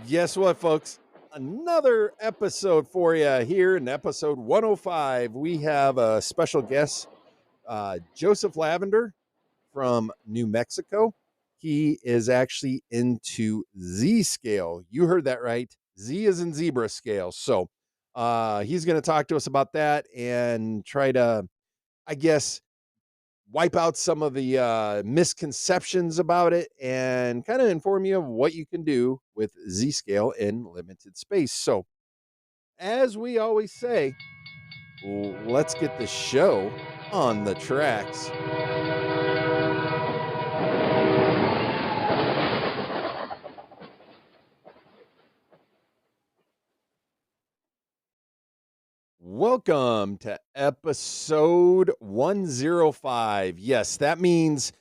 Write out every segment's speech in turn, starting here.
Guess what, folks? Another episode for you here in episode 105. We have a special guest, Joseph Lavender from New Mexico. He is actually into Z scale. You heard that right. Z is in zebra scale. So he's going to talk to us about that and try to, I guess, wipe out some of the misconceptions about it and kind of inform you of what you can do with Z scale in limited space. So, as we always say, let's get the show on the tracks. Welcome to episode 105. Yes, that means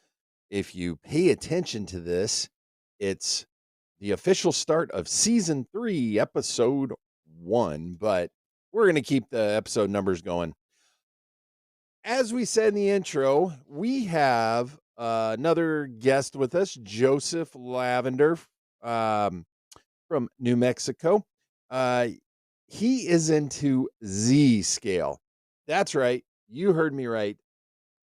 if you pay attention to this, it's the official start of season 3, episode 1, but we're going to keep the episode numbers going. As we said in the intro, we have another guest with us, Joseph Lavender from New Mexico. Uh, he is into Z scale. That's right. You heard me right.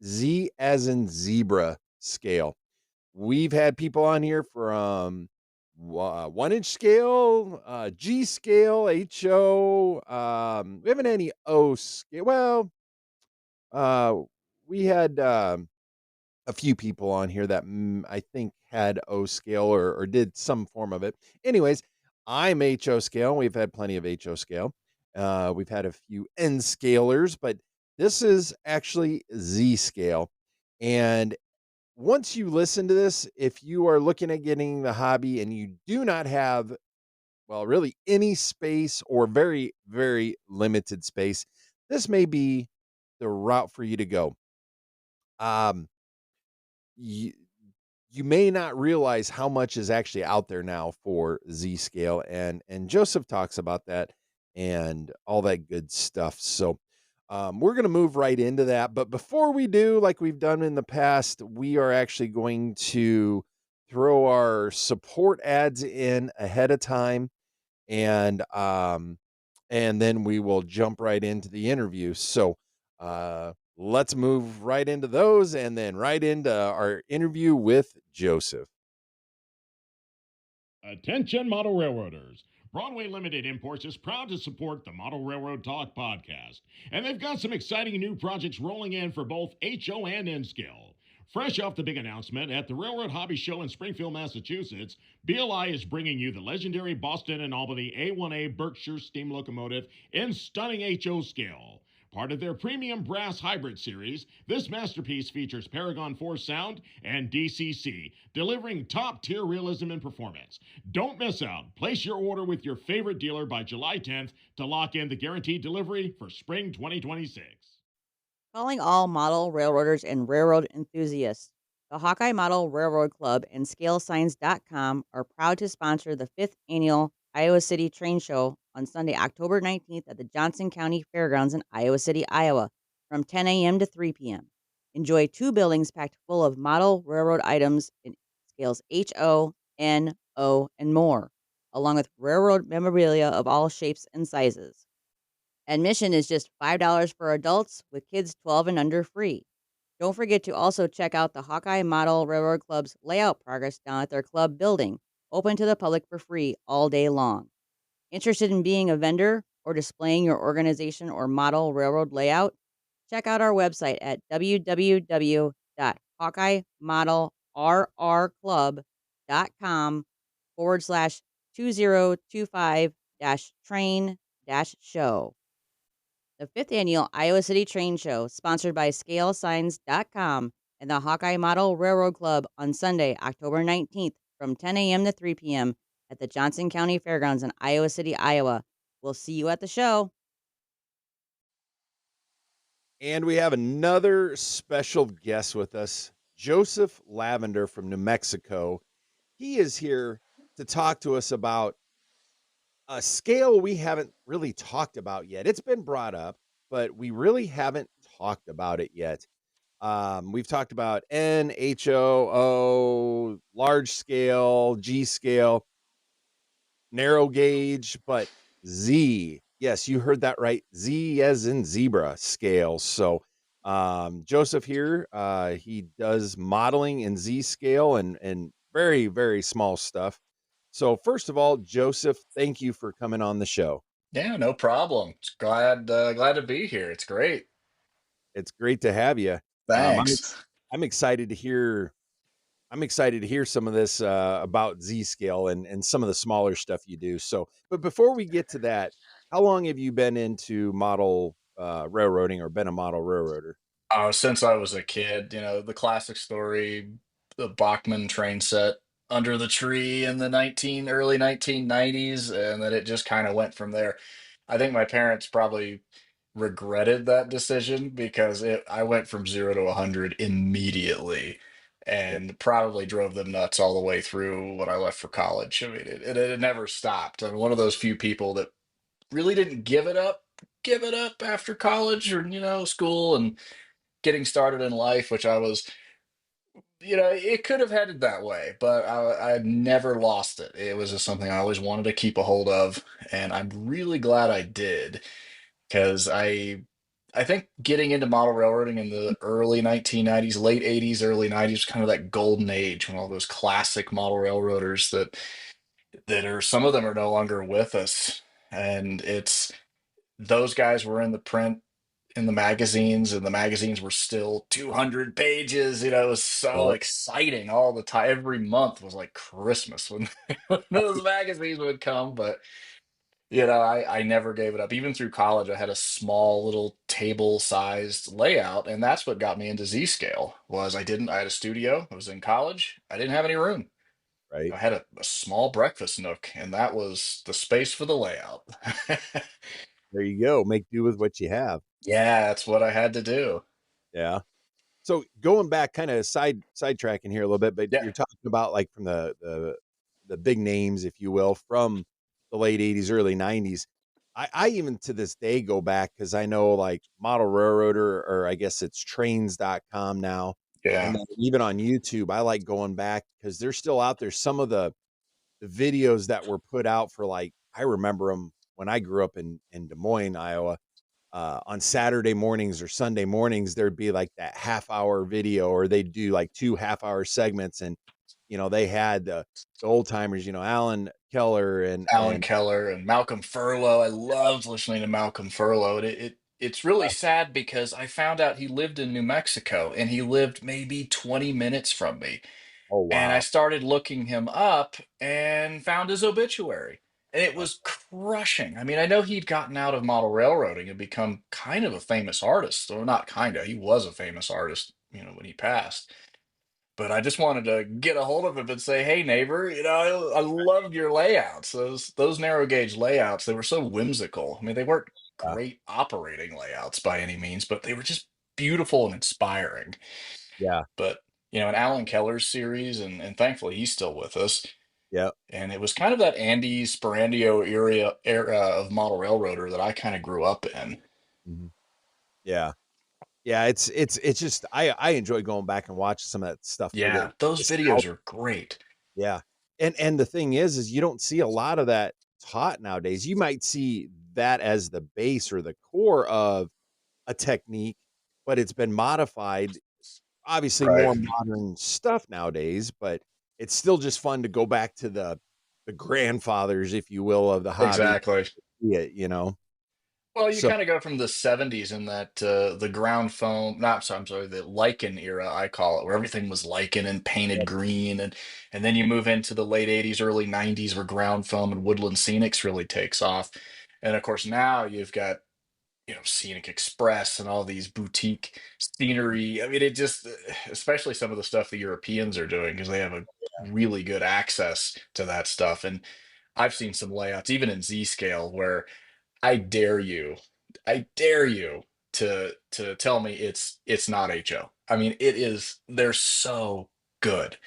Z as in zebra scale. We've had people on here from 1-inch scale, G scale, HO. We haven't had any O scale. Well, uh, we had a few people on here that I think had O scale or did some form of it. Anyways, I'm HO scale. We've had plenty of HO scale. We've had a few N scalers, but this is actually Z scale. And once you listen to this, if you are looking at getting the hobby and you do not have, well, really any space or very, very limited space, this may be the route for you to go. Um, you, you may not realize how much is actually out there now for Z scale, and Joseph talks about that and all that good stuff. So we're going to move right into that. But before we do, like we've done in the past, we are actually going to throw our support ads in ahead of time, and then we will jump right into the interview. So let's move right into those and then right into our interview with Joseph. Attention, model railroaders. Broadway Limited Imports is proud to support the Model Railroad Talk podcast, and they've got some exciting new projects rolling in for both HO and N scale. Fresh off the big announcement at the Railroad Hobby Show in Springfield, Massachusetts, BLI is bringing you the legendary Boston and Albany A1A Berkshire steam locomotive in stunning HO scale. Part of their premium brass hybrid series, this masterpiece features Paragon 4 sound and DCC, delivering top-tier realism and performance. Don't miss out. Place your order with your favorite dealer by July 10th to lock in the guaranteed delivery for spring 2026. Calling all model railroaders and railroad enthusiasts. The Hawkeye Model Railroad Club and ScaleSigns.com are proud to sponsor the 5th annual Iowa City Train Show on Sunday, October 19th at the Johnson County Fairgrounds in Iowa City, Iowa, from 10 a.m. to 3 p.m. Enjoy 2 buildings packed full of model railroad items in scales HO, N, O, and more, along with railroad memorabilia of all shapes and sizes. Admission is just $5 for adults, with kids 12 and under free. Don't forget to also check out the Hawkeye Model Railroad Club's layout progress down at their club building, open to the public for free all day long. Interested in being a vendor or displaying your organization or model railroad layout? Check out our website at www.hawkeyemodelrclub.com/2025-train-show. The 5th annual Iowa City Train Show, sponsored by ScaleSigns.com and the Hawkeye Model Railroad Club on Sunday, October 19th from 10 a.m. to 3 p.m. at the Johnson County Fairgrounds in Iowa City, Iowa. We'll see you at the show. And we have another special guest with us, Joseph Lavender from New Mexico. He is here to talk to us about a scale we haven't really talked about yet. It's been brought up, but we really haven't talked about it yet. We've talked about N, HO, O, large scale, G scale. narrow gauge, but Z. Yes, you heard that right. Z as in zebra scale. So, Joseph here, he does modeling in Z scale and very, very small stuff. So, first of all, Joseph, thank you for coming on the show. Yeah, no problem. It's glad to be here. It's great. It's great to have you. Um, I'm Thanks. ex- I'm excited to hear I'm excited to hear some of this about Z scale and some of the smaller stuff you do. So, but before we get to that, how long have you been into model railroading or been a model railroader? Since I was a kid, the classic story, the Bachman train set under the tree in the early 1990s, and then it just kind of went from there. I think my parents probably regretted that decision because I went from 0 to 100 immediately Yeah. and probably drove them nuts all the way through when I left for college. I mean, it never stopped. I'm one of those few people that really didn't give it up after college or school and getting started in life, which I was, it could have headed that way, but I never lost it. It was just something I always wanted to keep a hold of, and I'm really glad I did because I think getting into model railroading in the early 1990s, late 80s, early 90s was kind of that golden age when all those classic model railroaders that are some of them are no longer with us, and it's those guys were in the print in the magazines, and the magazines were still 200 pages. It was so Yep. exciting all the time. Every month was like Christmas when, when those magazines would come. But I never gave it up. Even through college, I had a small little table-sized layout, and that's what got me into Z-scale. I had a studio. I was in college. I didn't have any room. Right. I had a small breakfast nook, and that was the space for the layout. There you go. Make do with what you have. Yeah, that's what I had to do. Yeah. So going back, kind of sidetracking here a little bit, but Yeah, you're talking about like from the big names, if you will, from the late '80s, early '90s. I even to this day go back because I know like Model Railroader, or I guess it's trains.com now. And yeah. then even on YouTube, I like going back because they're still out there. Some of the videos that were put out for like, I remember them when I grew up in Des Moines, Iowa, on Saturday mornings or Sunday mornings, there'd be like that half hour video, or they'd do like two half-hour segments. And, they had the old timers, Alan Keller Alan and Keller and Malcolm Furlow. I loved listening to Malcolm Furlow. It's really sad because I found out he lived in New Mexico and he lived maybe 20 minutes from me. oh, And I wow. started looking him up and found his obituary. And it Uh, was crushing. I mean, I know he'd gotten out of model railroading and become kind of a famous artist, or not kind of, he was a famous artist, when he passed. But I just wanted to get a hold of him and say, "Hey, neighbor, I loved your layouts. Those narrow gauge layouts. They were so whimsical. I mean, they weren't yeah, great operating layouts by any means, but they were just beautiful and inspiring." yeah, But in Alan Keller's series, and thankfully he's still with us. yeah, And it was kind of that Andy Sporandio era of model railroader that I kind of grew up in. mhm, yeah, yeah. It's just I enjoy going back and watching some of that stuff for the Yeah, those nostalgia. videos are great. Yeah. And the thing is you don't see a lot of that taught nowadays. You might see that as the base or the core of a technique, but it's been modified, obviously more Right. modern stuff nowadays, but it's still just fun to go back to the grandfathers, if you will, of the hobby. Exactly. Yeah. Well, you So kind of go from the 70s in that the ground foam, not so I'm sorry, the lichen era, I call it, where everything was lichen and painted green, and then you move into the late 80s, early 90s, where ground foam and woodland scenics really takes off. And of course, now you've got, Scenic Express and all these boutique scenery. I mean, it just, especially some of the stuff the Europeans are doing, because they have a really good access to that stuff. And I've seen some layouts, even in Z scale, where I dare you, I dare you to tell me it's not HO. I mean, it is. They're so good,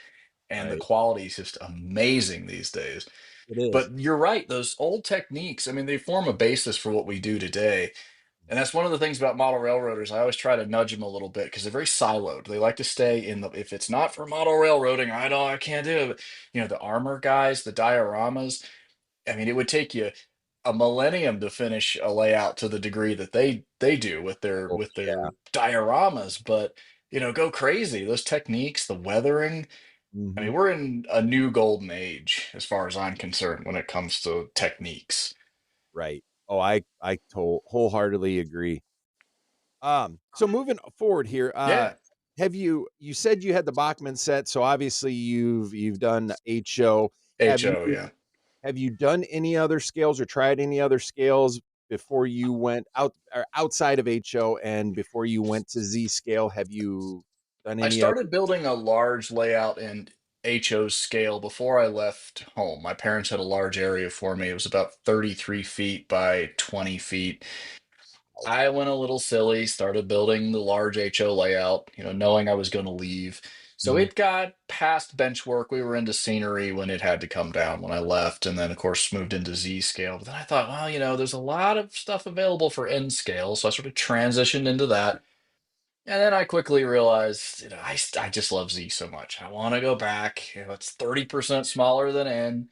and the right. quality is just amazing these days. It is. But you're right; those old techniques. I mean, they form a basis for what we do today. And that's one of the things about model railroaders. I always try to nudge them a little bit because they're very siloed. They like to stay in the. If it's not for model railroading, I can't do it. The armor guys, the dioramas, I mean, it would take you a millennium to finish a layout to the degree that they do Oh, with yeah. their dioramas, but go crazy. Those techniques, the weathering. I Mhm. mean, we're in a new golden age as far as I'm concerned when it comes to techniques. Right. Oh, I wholeheartly agree. So moving forward here, Yeah, have you said you had the Bachman set, so obviously you've done HO. Have you HO, yeah. have you done any other scales or tried any other scales before you went out or outside of HO and before you went to Z scale? Have you done I any other? started building a large layout in HO scale before I left home. My parents had a large area for me. It was about 33 feet by 20 feet. I went a little silly, started building the large HO layout, knowing I was going to leave. So Mhm. it got past bench work. We were into scenery when it had to come down when I left, and then of course moved into Z scale. But then I thought, well, there's a lot of stuff available for N scale, so I sort of transitioned into that. And then I quickly realized, I just love Z so much. I want to go back. It's 30% smaller than N,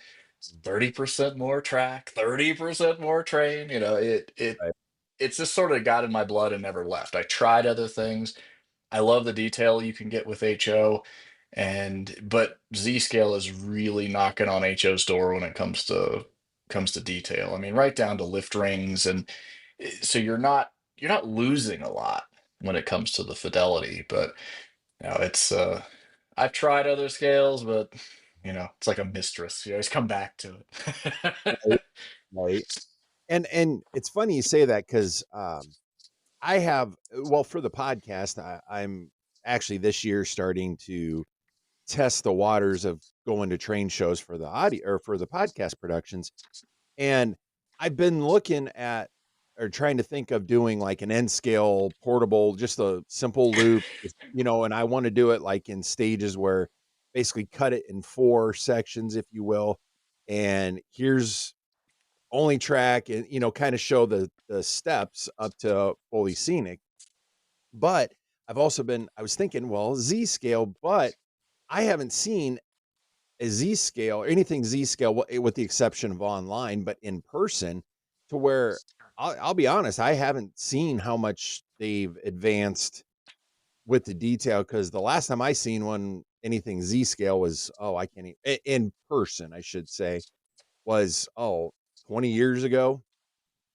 30% more track, 30% more train. Right. It's just sort of got in my blood and never left. I tried other things. I love the detail you can get with HO, but Z scale is really knocking on HO's door when it comes to detail. I mean, right down to lift rings, and so you're not losing a lot when it comes to the fidelity. But it's I've tried other scales, but it's like a mistress. You always come back to Right. it. Right. And it's funny you say that because I have well for the podcast, I'm actually this year starting to test the waters of going to train shows for the audio or for the podcast productions. And I've been looking at or trying to think of doing like an N scale portable, just a simple loop, and I want to do it like in stages where basically cut it in 4 sections, if you will. And here's only track and, kind of show the steps up to fully scenic. But I was thinking, well, Z scale, but I haven't seen a Z scale or anything Z scale with the exception of online, but in person to where I'll be honest, I haven't seen how much they've advanced with the detail because the last time I seen one anything Z scale was I can't in person I should say was 20 years ago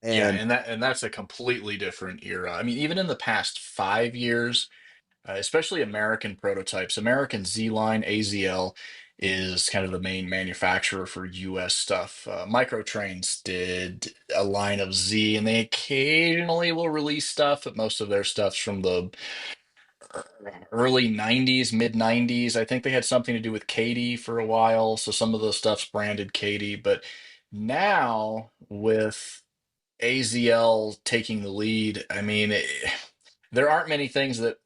Yeah, and and that's a completely different era. I mean, even in the past 5 years, especially American prototypes, American Z line AZL is kind of the main manufacturer for US stuff. Microtrains did a line of Z, and they occasionally will release stuff, but most of their stuff's from the early 90s, mid 90s. I think they had something to do with Katie for a while, so some of the stuff's branded Katie, but now with AZL taking the lead, I mean, there aren't many things that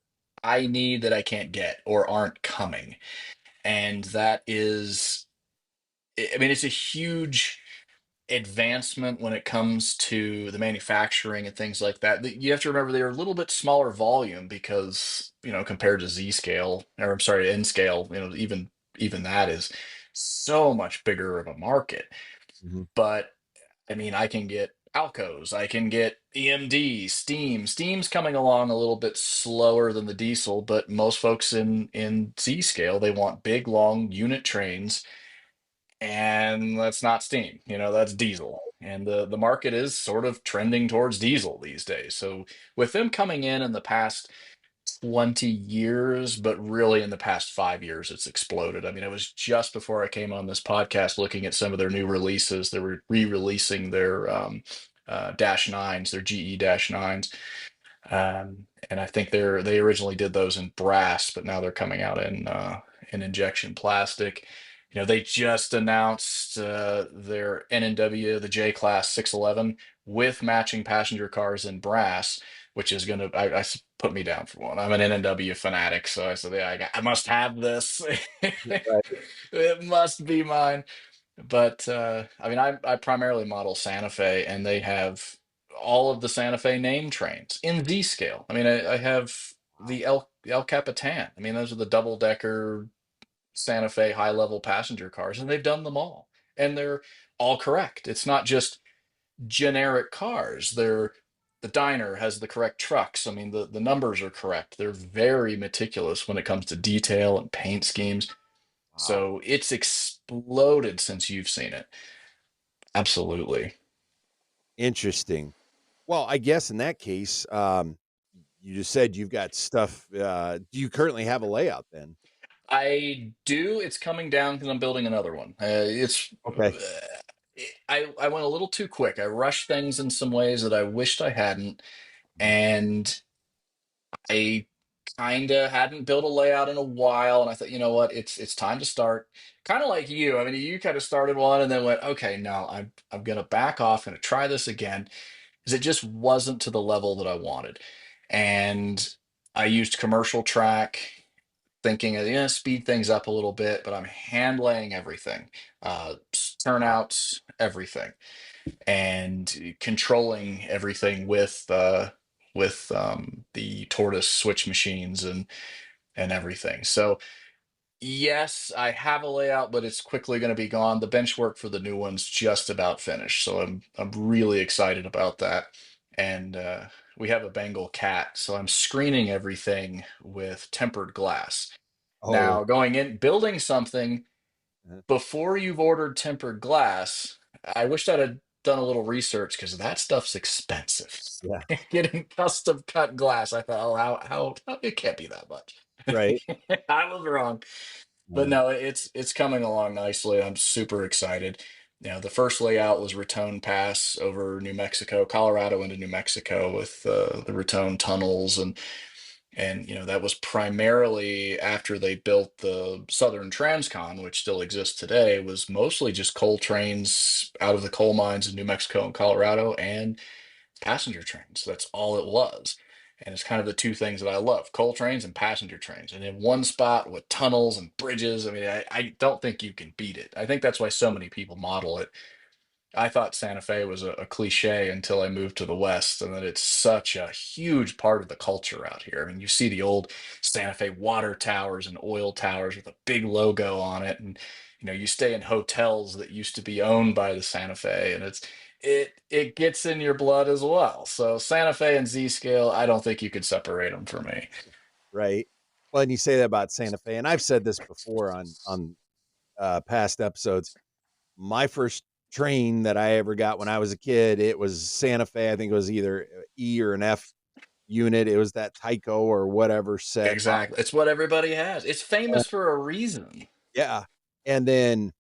I need that I can't get or aren't coming. And that is, I mean, it's a huge advancement when it comes to the manufacturing and things like that. You have to remember they're a little bit smaller volume because, compared to Z scale, or I'm sorry, N scale, even that is so much bigger of a market. Mhm. But I mean, I can get Alcos, I can get EMD, Steam. Steam's coming along a little bit slower than the diesel, but most folks in Z scale, they want big, long unit trains, and that's not Steam. That's diesel. And the market is sort of trending towards diesel these days. So with them coming in the past 20 years, but really in the past 5 years, it's exploded. I mean, it was just before I came on this podcast looking at some of their new releases. They were re-releasing their Dash 9s, their GE Dash 9s. And I think they originally did those in brass, but now they're coming out in injection plastic. They just announced their NNW, the J Class 611, with matching passenger cars in brass, which is going to put me down for one. I'm an NNW fanatic, so I said, yeah, I must have this. Right. It must be mine. But I mean, I primarily model Santa Fe, and they have all of the Santa Fe name trains in Z scale. I mean, I have the El Capitan. I mean, those are the double decker Santa Fe high level passenger cars, and they've done them all. And they're all correct. It's not just generic cars. The diner has the correct trucks. I mean, the numbers are correct. They're very meticulous when it comes to detail and paint schemes. Wow. So it's exploded since you've seen it. Absolutely. Interesting. Well, I guess in that case, you just said you've got stuff. Do you currently have a layout then? I do. It's coming down because I'm building another one. Okay. I went a little too quick. I rushed things in some ways that I wished I hadn't, Mhm. and I kind of hadn't built a layout in a while. And I thought, you know what, it's time to start. Kind of like you. I mean, you kind of started one and then went, okay, no, I'm gonna back off, gonna try this again because it just wasn't to the level that I wanted. And I used commercial track thinking, yeah, speed things up a little bit, but I'm hand laying everything, Wow. turnouts, everything, and controlling everything with the tortoise switch machines and everything. So yes, I have a layout, but it's quickly going to be gone. The bench work for the new one's just about finished, so I'm really excited about that. And we have a Bengal cat, so I'm screening everything with tempered glass. Oh. Now, going in, building something uh, before you've ordered tempered glass, I wish I'd have done a little research because that stuff's expensive. Yeah. Getting custom cut glass, I thought, oh, it can't be that much. Right. I was wrong, but Uh, no, it's coming along nicely. I'm super excited. You know, the first layout was Raton Pass over New Mexico, Colorado into New Mexico with the Raton tunnels and you know that was primarily after they built the Southern Transcon, which still exists today. Was mostly just coal trains out of the coal mines in New Mexico and Colorado and passenger trains. That's all it was. And it's kind of the two things that I love: coal trains and passenger trains. And in one spot with tunnels and bridges. I mean, I don't think you can beat it. I think that's why so many people model it. I thought Santa Fe was a cliche until I moved to the West, and that it's such a huge part of the culture out here. I mean, you see the old Santa Fe water towers and oil towers with a big logo on it, and you know, you stay in hotels that used to be owned by the Santa Fe, and it gets in your blood as well. So Santa Fe and Z Scale, I don't think you could separate them for me. right. Well, and you say that about Santa Fe, and I've said this before on past episodes. My first train that I ever got when I was a kid, it was Santa Fe. I think it was either E or an F unit. It was that Tyco or whatever set. Exactly. It's what everybody has. It's famous for a reason. Yeah. And then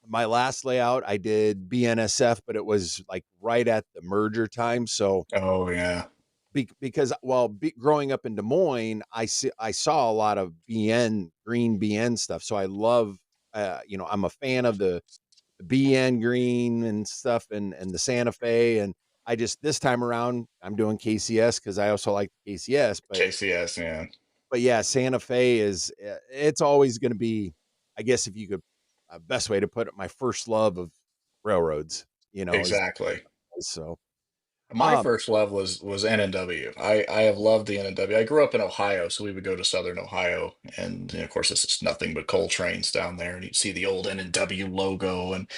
my last layout, I did BNSF, but it was like right at the merger time. So Oh yeah. because growing up in Des Moines, I saw a lot of BN green BN stuff. So I love, I'm a fan of the BN green and stuff and the Santa Fe. And I just, this time around, I'm doing KCS because I also like the KCS. KCS, yeah. But yeah, Santa Fe is, it's always going to be, I guess, if you could, best way to put it, my first love of railroads, is Exactly. so, My um, first love was NNW. I have loved the NNW. I grew up in Ohio, so we would go to Southern Ohio, and you know, of course, this is nothing but coal trains down there, and you'd see the old NNW logo, and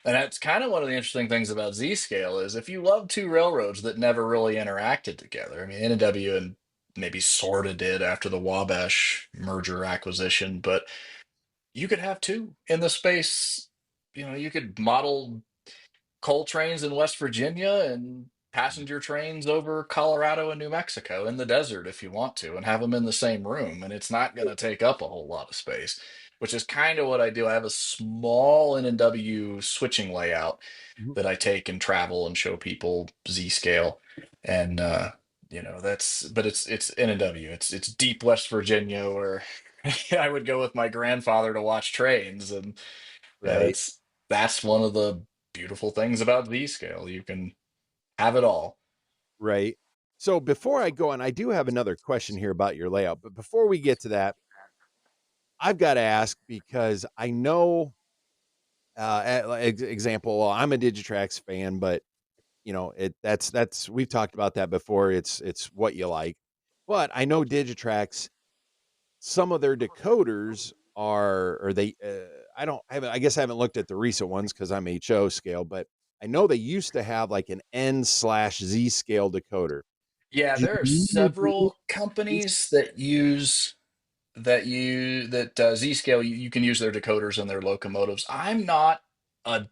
that's kind of one of the interesting things about Z-Scale is if you love two railroads that never really interacted together. I mean, NNW and maybe sorta did after the Wabash merger acquisition, but you could have two in the space. You know, you could model coal trains in West Virginia and passenger trains over Colorado and New Mexico in the desert if you want to, and have them in the same room. And it's not going to take up a whole lot of space, which is kind of what I do. I have a small N&W switching layout mhm, that I take and travel and show people Z scale. And, you know, but it's N&W. It's deep West Virginia where I would go with my grandfather to watch trains. And right, that's one of the beautiful things about Z scale. You can have it all. right. So before I go on, I do have another question here about your layout. But before we get to that, I've got to ask because I know, example, well, I'm a Digitrax fan, but that's we've talked about that before. It's what you like, but I know Digitrax. Some of their decoders are, or they, I guess I haven't looked at the recent ones because I'm HO scale, but I know they used to have like an N/Z scale decoder. Yeah, Do there are you use several companies that use that Zscale. You can use their decoders in their locomotives. I'm not a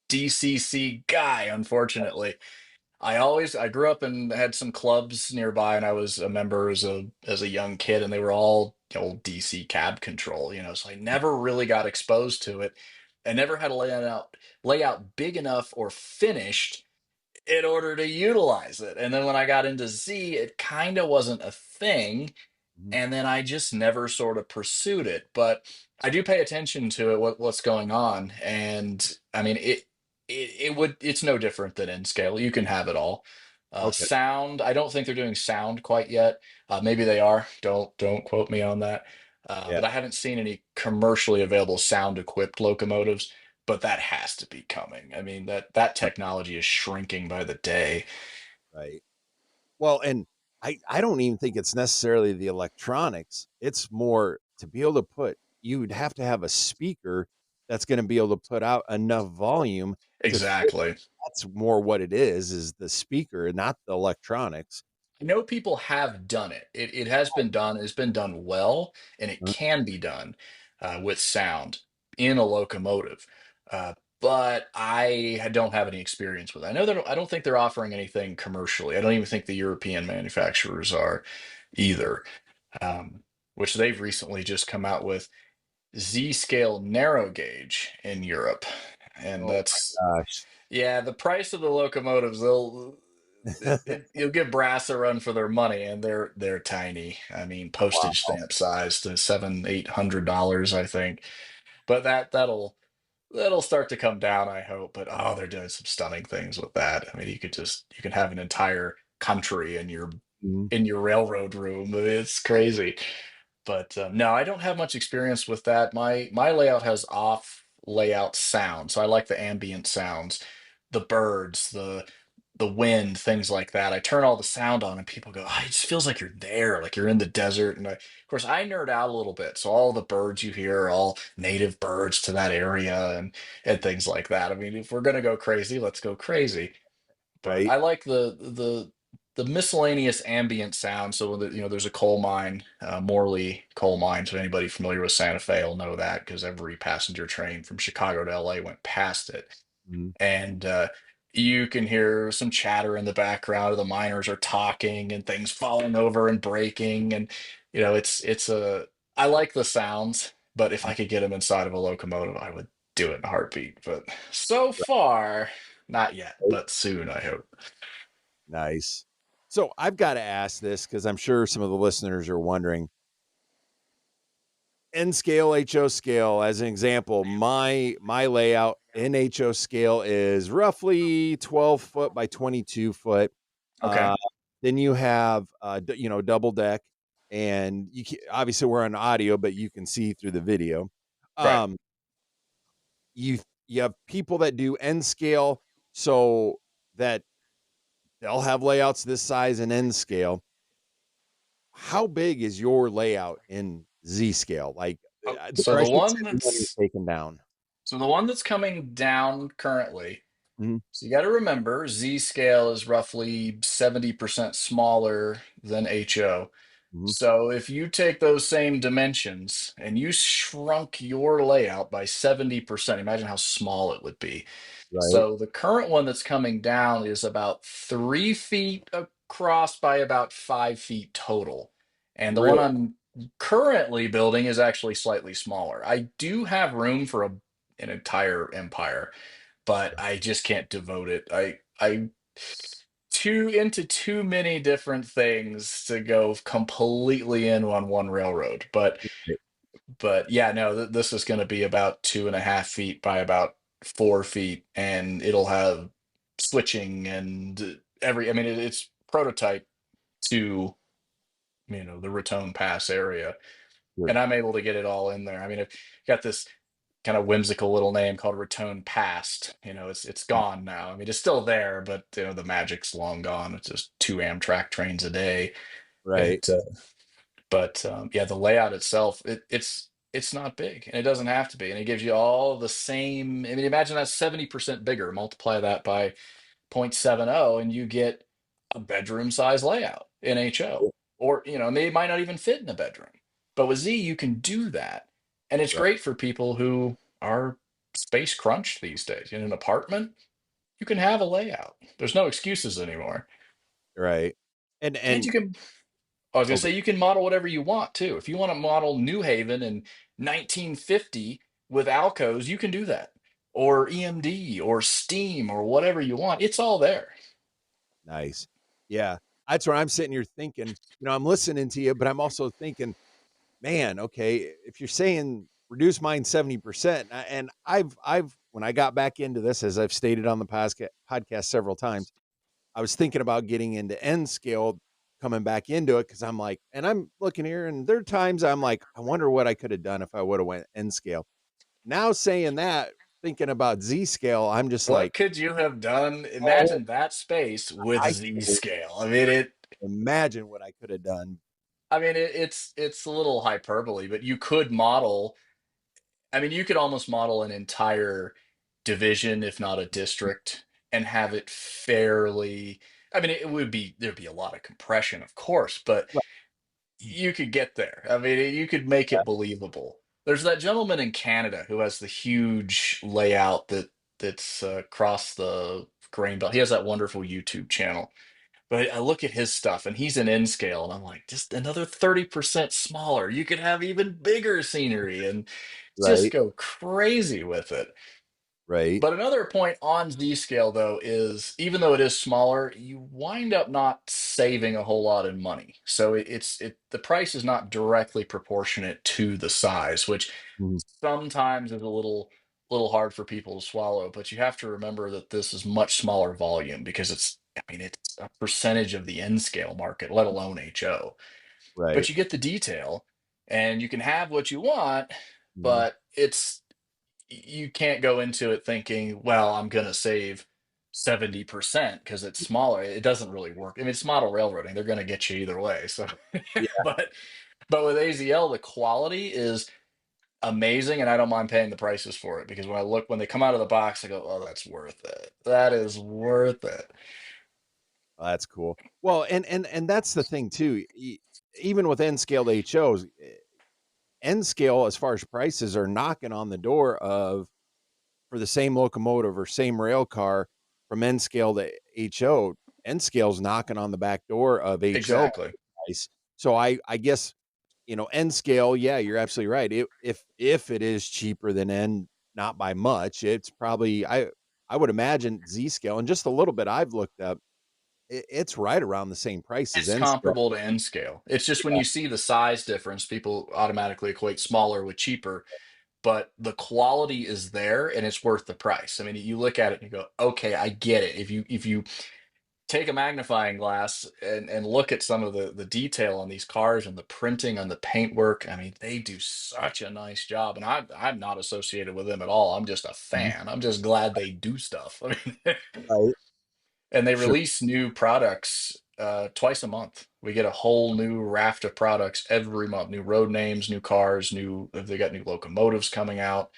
DCC guy, unfortunately. I grew up and had some clubs nearby, and I was a member as a young kid, and they were all old DC cab control, so I never really got exposed to it. I never had a layout big enough or finished in order to utilize it. And then when I got into Z, it kind of wasn't a thing, Mhm. and then I just never sort of pursued it. But I do pay attention to it, what's going on, and I mean it's no different than in scale. You can have it all. Okay. Sound, I don't think they're doing sound quite yet. Maybe they are. Don't quote me on that. Yeah. But I haven't seen any commercially available sound equipped locomotives. But that has to be coming. I mean that Right. technology is shrinking by the day. Right. Well, and I don't even think it's necessarily the electronics. It's more to be able to put you would have to have a speaker that's gonna be able to put out enough volume to fit. Exactly. That's more what it is the speaker, not the electronics. I know people have done it. It has been done. It's been done well, and it Mhm. can be done with sound in a locomotive. Uh, but don't have any experience with it. I don't think they're offering anything commercially. I don't even think the European manufacturers are either. Which they've recently just come out with Z scale narrow gauge in Europe, and Oh that's my gosh. yeah, the price of the locomotives, you'll give brass a run for their money, and they're tiny. I mean, postage Wow. stamp size to $700-800, I think. But that'll start to come down, I hope. But oh, they're doing some stunning things with that. I mean, you can have an entire country Mhm. in your railroad room. It's crazy. But no, I don't have much experience with that. My layout has off layout sound, so I like the ambient sounds, the birds, the wind, things like that. I turn all the sound on, and people go, "Oh, it just feels like you're there, like you're in the desert." And of course, I nerd out a little bit, so all the birds you hear are all native birds to that area, and things like that. I mean, if we're gonna go crazy, let's go crazy. But Right. I like the miscellaneous ambient sound. So there's a coal mine, Morley coal mine. So anybody familiar with Santa Fe will know that because every passenger train from Chicago to LA went past it. Mhm. And you can hear some chatter in the background. The miners are talking and things falling over and breaking. And it's a I like the sounds, but if I could get them inside of a locomotive, I would do it in a heartbeat. But so far, not yet, Right. but soon, I hope. Nice. So I've got to ask this because I'm sure some of the listeners are wondering. N scale, HO scale, as an example, my layout in HO scale is roughly 12 foot by 22 foot. Okay. Uh, then you have, double deck, and obviously we're on audio, but you can see through the video. Right. Um, you have people that do N scale, so that they'll have layouts this size and N scale. How big is your layout in Z scale? Like, Oh, or I should say the one you're taking down. so the one that's coming down currently. Mhm, So you got to remember, Z scale is roughly 70% smaller than HO. mhm, So if you take those same dimensions and you shrunk your layout by 70%, imagine how small it would be. right, So the current one that's coming down is about 3 feet across by about 5 feet total. And the one really? I'm currently building is actually slightly smaller. I do have room for an entire empire, but I just can't devote it. I too into too many different things to go completely in on one railroad. But yeah, no, this is going to be about 2.5 feet by about 4 feet, and it'll have switching and I mean, it's prototype to the Raton Pass area, Sure, and I'm able to get it all in there. I mean, I've got this kind of whimsical little name called Raton Past. It's gone now. I mean, it's still there, but the magic's long gone. It's just two Amtrak trains a day. right, It, but yeah, the layout itself, it's not big, and it doesn't have to be, and it gives you all the same. I mean, imagine that's 70% bigger. Multiply that by 0.70, and you get a bedroom size layout in HO. Or, they might not even fit in a bedroom. But with Z, you can do that. And it's Right. great for people who are space crunched these days. In an apartment, you can have a layout. There's no excuses anymore. Right. And And you can, I was going to oh, say, you can model whatever you want too. If you want to model New Haven in 1950 with Alcos, you can do that. Or EMD or Steam or whatever you want. It's all there. nice. Yeah. That's where I'm sitting here thinking, I'm listening to you, but I'm also thinking, man, okay, if you're saying reduce mine 70%, and when I got back into this, as I've stated on the podcast several times, I was thinking about getting into N scale, coming back into it because I'm like, and I'm looking here, and there are times I'm like, I wonder what I could have done if I would have went N scale. Now saying that, thinking about Z scale, I'm just What like, could you have done? oh, Imagine that space with I Z can't scale. imagine what I could have done. It's a little hyperbole, but you could model. I mean, you could almost model an entire division, if not a district, and have it fairly. I mean, there'd be a lot of compression, of course, but Right. you could get there. I mean, you could make it believable. There's that gentleman in Canada who has the huge layout that's across the grain belt. He has that wonderful YouTube channel. But I look at his stuff and he's an N scale, and I'm like, just another 30% smaller. You could have even bigger scenery and just Right. go crazy with it. Right. But another point on Z scale, though, is even though it is smaller, you wind up not saving a whole lot in money. So the price is not directly proportionate to the size, which Mhm. sometimes is a little hard for people to swallow. But you have to remember that this is much smaller volume because it's a percentage of the N scale market, let alone HO. But Right. you get the detail, and you can have what you want, Mhm. but you can't go into it thinking, well, I'm going to save 70% because it's smaller. It doesn't really work. I mean, it's model railroading. They're going to get you either way. So, Yeah. but but with AZL, the quality is amazing, and I don't mind paying the prices for it because when they come out of the box, I go, oh, that's worth it. That is worth it. Oh, that's cool. Well, and that's the thing too. Even with N scaled HOs, N scale as far as prices are knocking on the door of for the same locomotive or same rail car from N scale to HO. N scale's knocking on the back door of HO Exactly. price. So I guess N scale. Yeah, you're absolutely right. If it is cheaper than N, not by much, it's probably I would imagine Z scale and just a little bit I've looked up. It's right around the same price as It's N scale. comparable to N scale. It's just when you see the size difference, people automatically equate smaller with cheaper, but the quality is there and it's worth the price. I mean, you look at it and you go, okay, I get it. If you take a magnifying glass and look at some of the detail on these cars and the printing on the paintwork, I mean, they do such a nice job. And I'm not associated with them at all. I'm just a Mhm. fan. I'm just glad they do stuff. I mean, Right. and they Sure. release new products twice a month. We get a whole new raft of products every month. New road names, new cars, new they got new locomotives coming out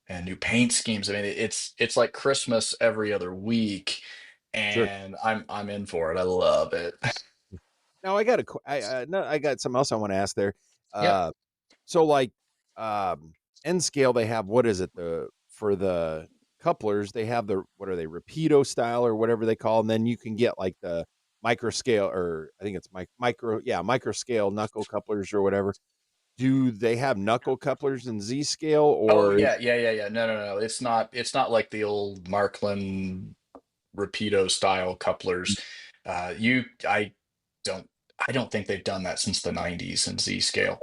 and new paint schemes. I mean, it's like Christmas every other week, Sure. and I'm in for it. I love it. Now I got no, I got something else I want to ask there. Yep. Uh, so like, N scale, they have what is it for the couplers? They have the what are they Rapido style or whatever they call, and then you can get like the micro scale or I think it's micro scale knuckle couplers or whatever. Do they have knuckle couplers in Z scale Oh or yeah, yeah, yeah, yeah. No, no, no. It's not like the old Markland Rapido style couplers. You don't I don't think they've done that since the 90s in Z scale.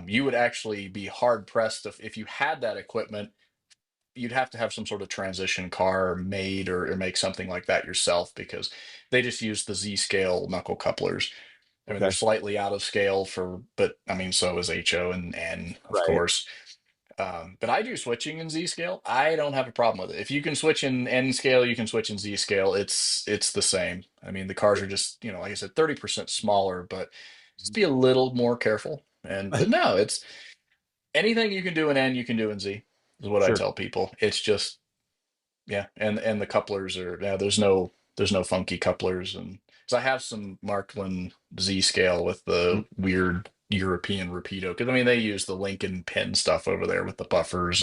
You would actually be hard pressed if you had that equipment. You'd have to have some sort of transition car made or make something like that yourself because they just use the Z scale knuckle couplers. I mean, they're okay? slightly out of scale but I mean, so is HO and N, of Right. course. But I do switching in Z scale. I don't have a problem with it. If you can switch in N scale, you can switch in Z scale. It's the same. I mean, the cars are just, like I said, 30% smaller, but just be a little more careful. And but no, anything you can do in N, you can do in Z, is what I Sure. tell people. It's just yeah, and the couplers are yeah. There's no funky couplers, and because I have some Markland Z scale with Mhm. the weird European repeato. Because I mean they use the Lincoln pin stuff over there with the buffers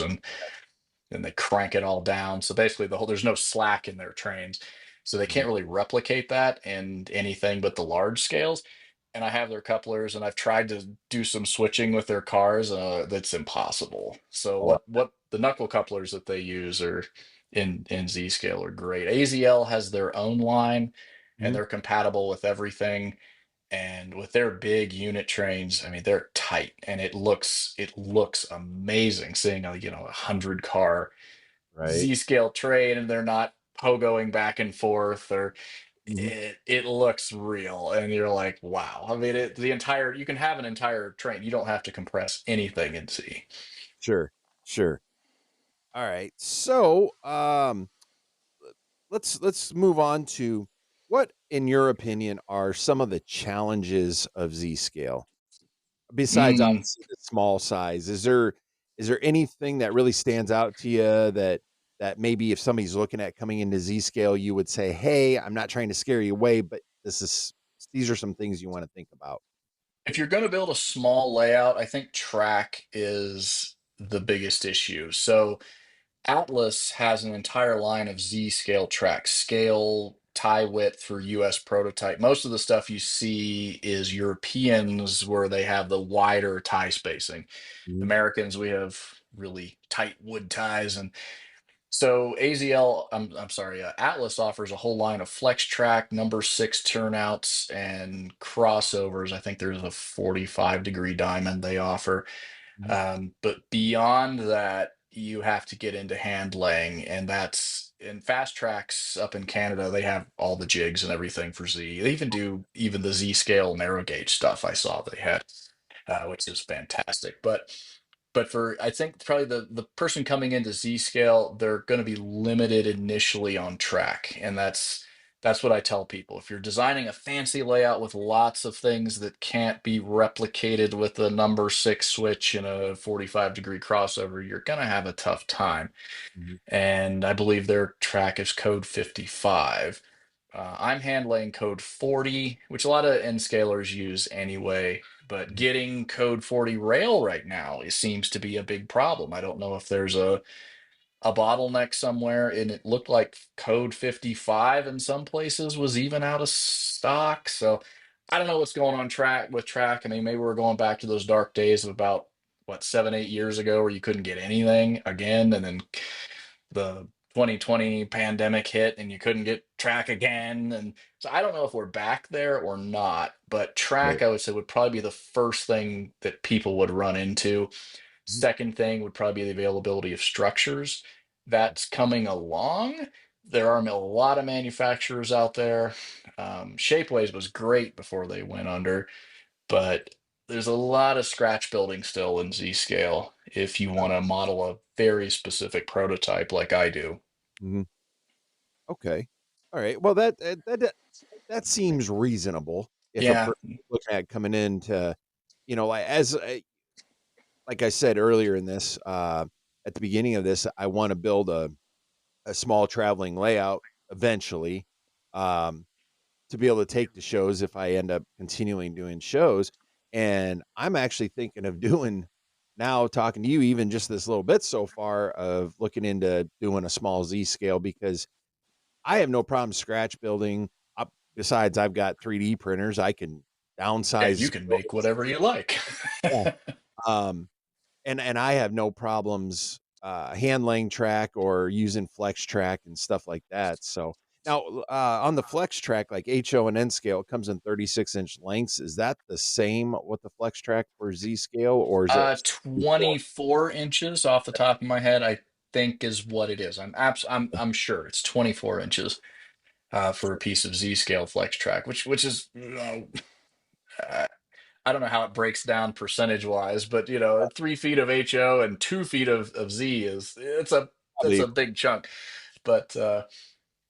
and they crank it all down. So basically, there's no slack in their trains, so they Mhm. can't really replicate that in anything but the large scales. And I have their couplers, and I've tried to do some switching with their cars. That's impossible. So Oh, what the knuckle couplers that they use are in Z scale are great. AZL has their own line, and mhm. they're compatible with everything. And with their big unit trains, I mean, they're tight, and it looks amazing seeing a 100 car Right. Z scale train, and they're not pogoing back and forth, or Mhm. it looks real, and you're like, wow. I mean, you can have an entire train. You don't have to compress anything in Z. Sure. Sure. All right. So, let's move on to what, in your opinion, are some of the challenges of Z scale? Besides Mm. obviously the small size, is there anything that really stands out to you that maybe if somebody's looking at coming into Z scale, you would say, "Hey, I'm not trying to scare you away, but these are some things you wanna think about." If you're going to build a small layout, I think track is the biggest issue. So Atlas has an entire line of Z scale tracks, scale, tie width for US prototype. Most of the stuff you see is Europeans where they have the wider tie spacing. Mhm, Americans, we have really tight wood ties. And so AZL, I'm sorry, Atlas offers a whole line of flex track, number six turnouts, and crossovers. I think there's a 45-degree diamond they offer. mhm, But beyond that, you have to get into hand laying, and that's in fast tracks up in Canada. They have all the jigs and everything for Z. They even do even the Z scale narrow gauge stuff. I saw they had, which is fantastic. But for I think probably the person coming into Z scale, they're going to be limited initially on track, and that's what I tell people. If you're designing a fancy layout with lots of things that can't be replicated with a number six switch and a 45-degree crossover, you're going to have a tough time. mhm, And I believe their track is code 55. I'm handling code 40, which a lot of N scalers use anyway. But mhm, getting code 40 rail right now, it seems to be a big problem. I don't know if there's a bottleneck somewhere, and it looked like code 55 in some places was even out of stock. So I don't know what's going on track with track. I mean, maybe we're going back to those dark days of about what 7, 8 years ago where you couldn't get anything again, and then the 2020 pandemic hit and you couldn't get track again. And so I don't know if we're back there or not, but track right, I would say would probably be the first thing that people would run into. mhm, Second thing would probably be the availability of structures. That's coming along. There are a lot of manufacturers out there. Shapeways was great before they went under, but there's a lot of scratch building still in Z scale if you want to model a very specific prototype like I do. mhm. Okay. Alright, well, that seems reasonable if a Yeah, person looking at coming into, like I said earlier in this, at the beginning of this, I wanna build a small traveling layout eventually, um, to be able to take to shows if I end up continuing doing shows, and I'm actually thinking of doing now talking to you even just this little bit so far of looking into doing a small Z scale because I have no problem scratch building, besides I've got 3D printers, I can and you downsize can make buildings. whatever you like. Yeah. Um and I have no problems, hand laying track or using flex track and stuff like that, so now, on the flex track, like HO and N scale, it comes in 36-inch lengths, is that the same with the flex track for Z scale, or is it 24? 24 inches off the top of my head, I think is what it is. I'm sure it's 24 inches for a piece of Z scale flex track, which is uh, I don't know how it breaks down percentage wise, but 3 feet of HO and 2 feet of Z is that's Probably a big chunk. But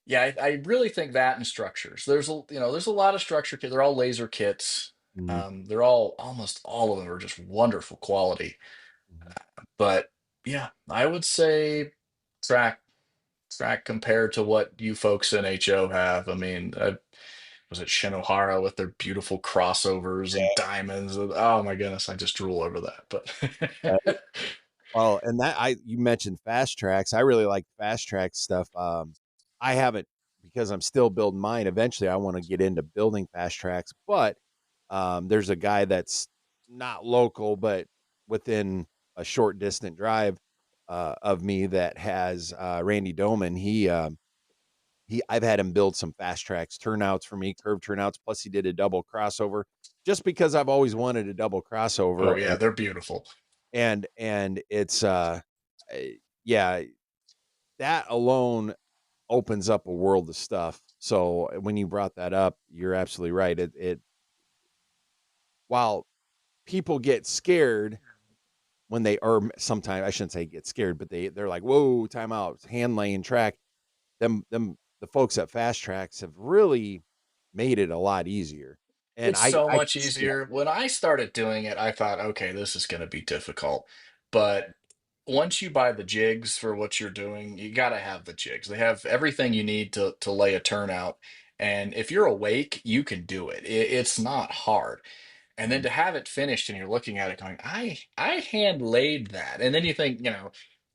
yeah, I really think that and structures. There's a lot of structure kits. They're all laser kits. Mhm, They're all almost all of them are just wonderful quality. Mhm. But yeah, I would say track track compared to what you folks in HO have. I mean, was it Shinohara with their beautiful crossovers and diamonds? And, oh my goodness, I just drool over that. Right. But Well, and that I you mentioned fast tracks. I really like fast track stuff. I haven't because I'm still building mine. Eventually, I want to get into building fast tracks, but there's a guy that's not local, but within a short distant drive of me that has Randy Doman. I've had him build some fast tracks, turnouts for me, curved turnouts. Plus, he did a double crossover, just because I've always wanted a double oh crossover, yeah, they're beautiful. and it's yeah, that alone opens up a world of stuff. So when you brought that up, you're absolutely right. It while people get scared when they or sometimes I shouldn't say get scared, but they're like, whoa, time out, hand laying track. Them the folks at fast tracks have really made it a lot easier. And It's so I much can see easier. When I started doing it, I thought, okay, this is going to be difficult. But once you buy the jigs for what you're doing, you got to have the jigs. They have everything you need to lay a turnout. And if you're awake, you can do it. It's not hard. And then Mhm. to have it finished and you're looking at it going, I hand laid that. And then you think,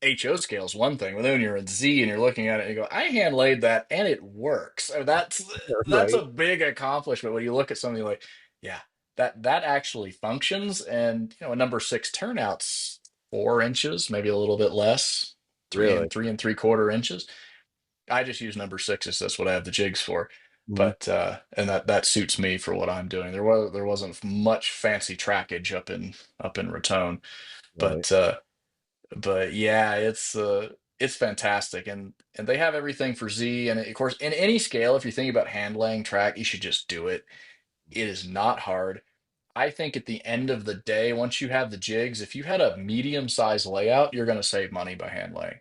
HO scale is one thing, but then when you're in Z and you're looking at it, you go, I hand laid that and it works. So that's a Right. big accomplishment when you look at something like, yeah, that actually functions. And a number six turnout's 4 inches, maybe a little bit less, Really. 3 and 3/4 inches. I just use number sixes. That's what I have the jigs for. Mhm. But and that suits me for what I'm doing. There wasn't much fancy trackage up in Raton, Right. but but yeah, it's fantastic, and they have everything for Z, and of course in any scale. If you're thinking about hand laying track, you should just do it. It is not hard. I think at the end of the day, once you have the jigs, if you had a medium sized layout, you're going to save money by hand laying,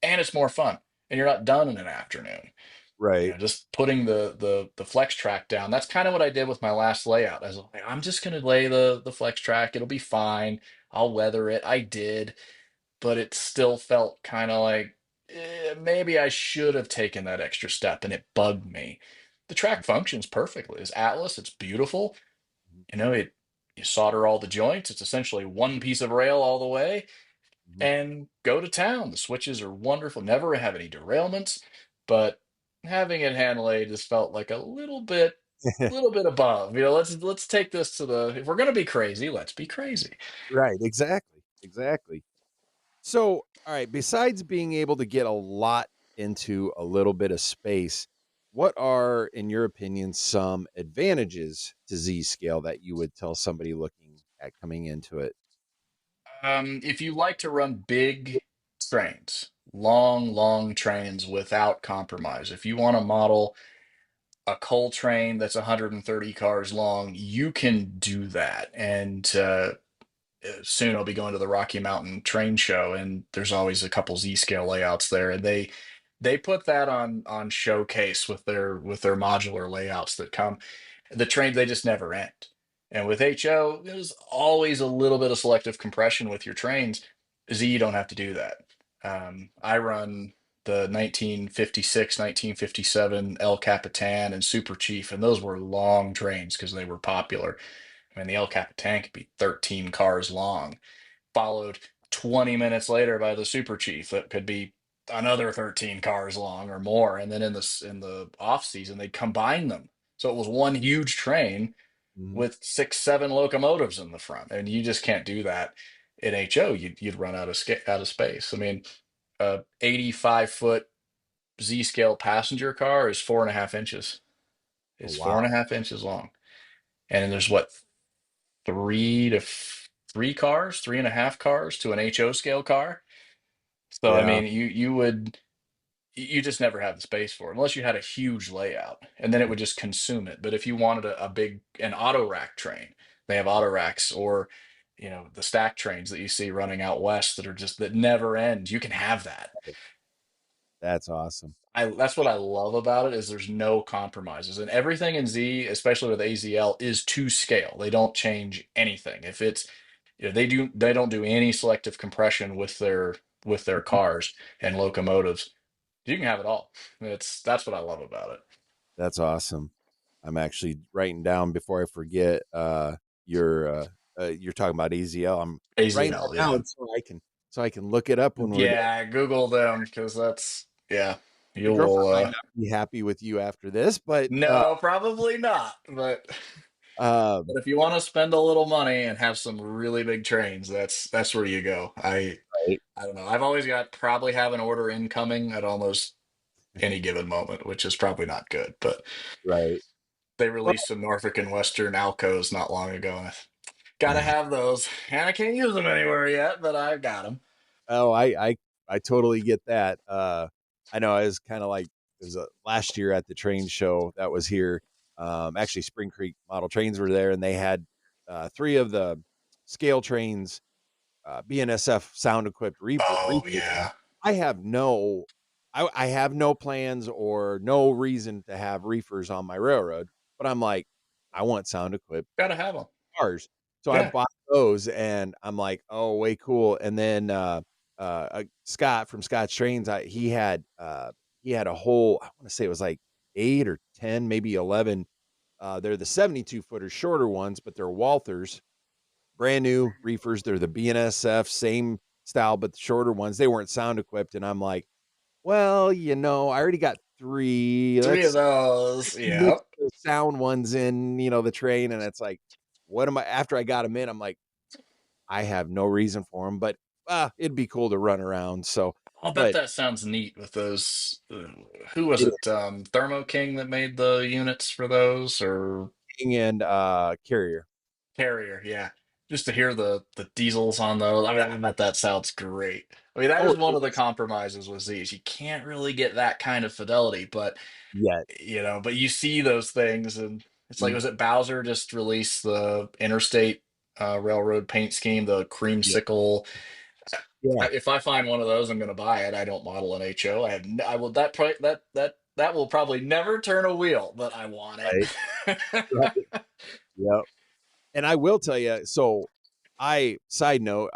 and it's more fun, and you're not done in an afternoon. Right. Just putting the flex track down. That's kind of what I did with my last layout. I was like, I'm just going to lay the flex track. It'll be fine. I'll weather it. I did, but it still felt kind of like maybe I should have taken that extra step, and it bugged me. The track functions perfectly. It's Atlas. It's beautiful. Mhm. You solder all the joints. It's essentially one piece of rail all the way, Mhm. and go to town. The switches are wonderful. Never have any derailments, but having it hand laid just felt like a little bit above. Let's take this to the. If we're gonna be crazy, let's be crazy. Right. Exactly. Exactly. So, all right, besides being able to get a lot into a little bit of space, what are, in your opinion, some advantages to Z scale that you would tell somebody looking at coming into it? If you like to run big trains, long trains without compromise, if you want to model a coal train that's 130 cars long, you can do that. And soon I'll be going to the Rocky Mountain Train Show, and there's always a couple Z scale layouts there, and they put that on showcase with their modular layouts that come. The trains, they just never end. And with HO, there's always a little bit of selective compression with your trains. Z, you don't have to do that. I run the 1956, 1957 El Capitan and Super Chief, and those were long trains because they were popular. I mean, the El Capitan could be 13 cars long, followed 20 minutes later by the Super Chief that could be another 13 cars long or more. And then in the off season, they'd combine them. So it was one huge train Mhm. with 6, 7 locomotives in the front. And you just can't do that in HO. You'd run out of space. I mean, a 85-foot Z scale passenger car is 4.5 inches. Oh, It's four wow. and a half inches long. And there's what, three cars, 3.5 cars to an HO scale car. So I Yeah. mean, you just never have the space for it unless you had a huge layout, and then it would just consume it. But if you wanted a big an auto rack train, they have auto racks, or the stack trains that you see running out west that are just that never end. You can have that. That's awesome. That's what I love about it is there's no compromises, and everything in Z, especially with AZL, is to scale. They don't change anything. If it's Yeah, they don't do any selective compression with their cars and locomotives. You can have it all. That's what I love about it. That's awesome. I'm actually writing down before I forget. You're you're talking about AZL. I'm writing AZL, that yeah. down so I can look it up when we're done. Yeah, Google them because that's yeah. My You girlfriend will might not be happy with you after this, but no, probably not. But um, if you want to spend a little money and have some really big trains, that's where you go. right, I don't know. I've always got probably have an order incoming at almost any given moment, which is probably not good. But right. they Well, released some Norfolk and Western Alcos not long ago. And I gotta have those, and I can't use them anywhere yet, but I've got them. oh, I totally get that. I know I was kind of like it was last year at the train show that was here. Actually, Spring Creek Model Trains were there, and they had three of the scale trains, BNSF sound equipped Oh reefers. yeah, I have no, I have no plans or no reason to have reefers on my railroad, but I'm like, I want sound equipped gotta have them. cars. So I Yeah, bought those and I'm like, "Oh, way cool." And then, Scott from Scott's Trains, he had a whole I wanna say it was like 8 or 10, maybe 11, they're the 72 footer shorter ones, but they're Walthers, brand new reefers. They're the BNSF, same style, but the shorter ones. They weren't sound equipped, and I'm like, "Well, I already got 3. three of Let's those. mix Yep. the sound ones in, the train," and it's like, what am I after I got them in, I'm like, I have no reason for them, but, it'd be cool to run around, so I'll bet but that sounds neat with those. Who was it it? Thermo King that made the units for those, or and, Carrier. Carrier? Yeah, just to hear the diesels on those. I mean, I bet that sounds great. I mean, that Oh, is one it of the is compromises with these. You can't really get that kind of fidelity, but yet. but you see those things, and it's like, Mhm. was it Bowser just released the Interstate Railroad paint scheme, the Yeah, creamsicle? yeah, If I find one of those, I'm going to buy it. I don't model an HO. I will that that will probably never turn a wheel, but I want right, it. right, yep. And I will tell you, so side note,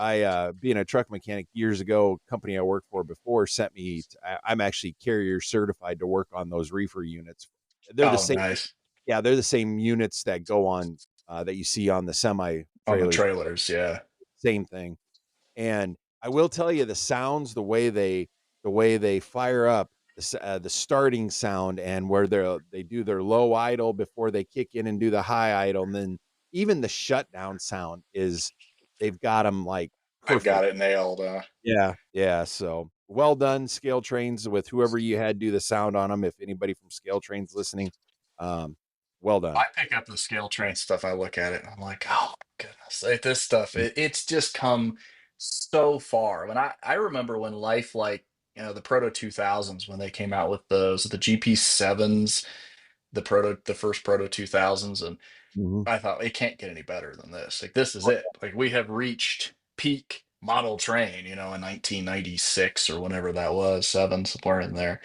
being a truck mechanic years ago, company I worked for before sent me, I'm actually carrier certified to work on those reefer units. They're the Oh, same, nice. yeah, they're the same units that go on, that you see on the semi On the trailers, trailers, yeah. same thing. And I will tell you the sounds, the way they fire up, the starting sound and where they do their low idle before they kick in and do the high idle, and then even the shutdown sound is they've got them like I've perfect. got it nailed. Yeah, yeah, so well done, Scale Trains, with whoever you had do the sound on them. If anybody from Scale Trains listening, um, well I done. pick up the scale train stuff. I look at it and I'm like, oh my goodness, this stuff. Mm, It's just come so far. When I remember when life like the Proto 2000s when they came out with the GP sevens, the first Proto 2000s, and mhm. I thought it can't get any better than this. Like this is it. Like we have reached peak model train, in 1996 or whenever that was, seven somewhere in there.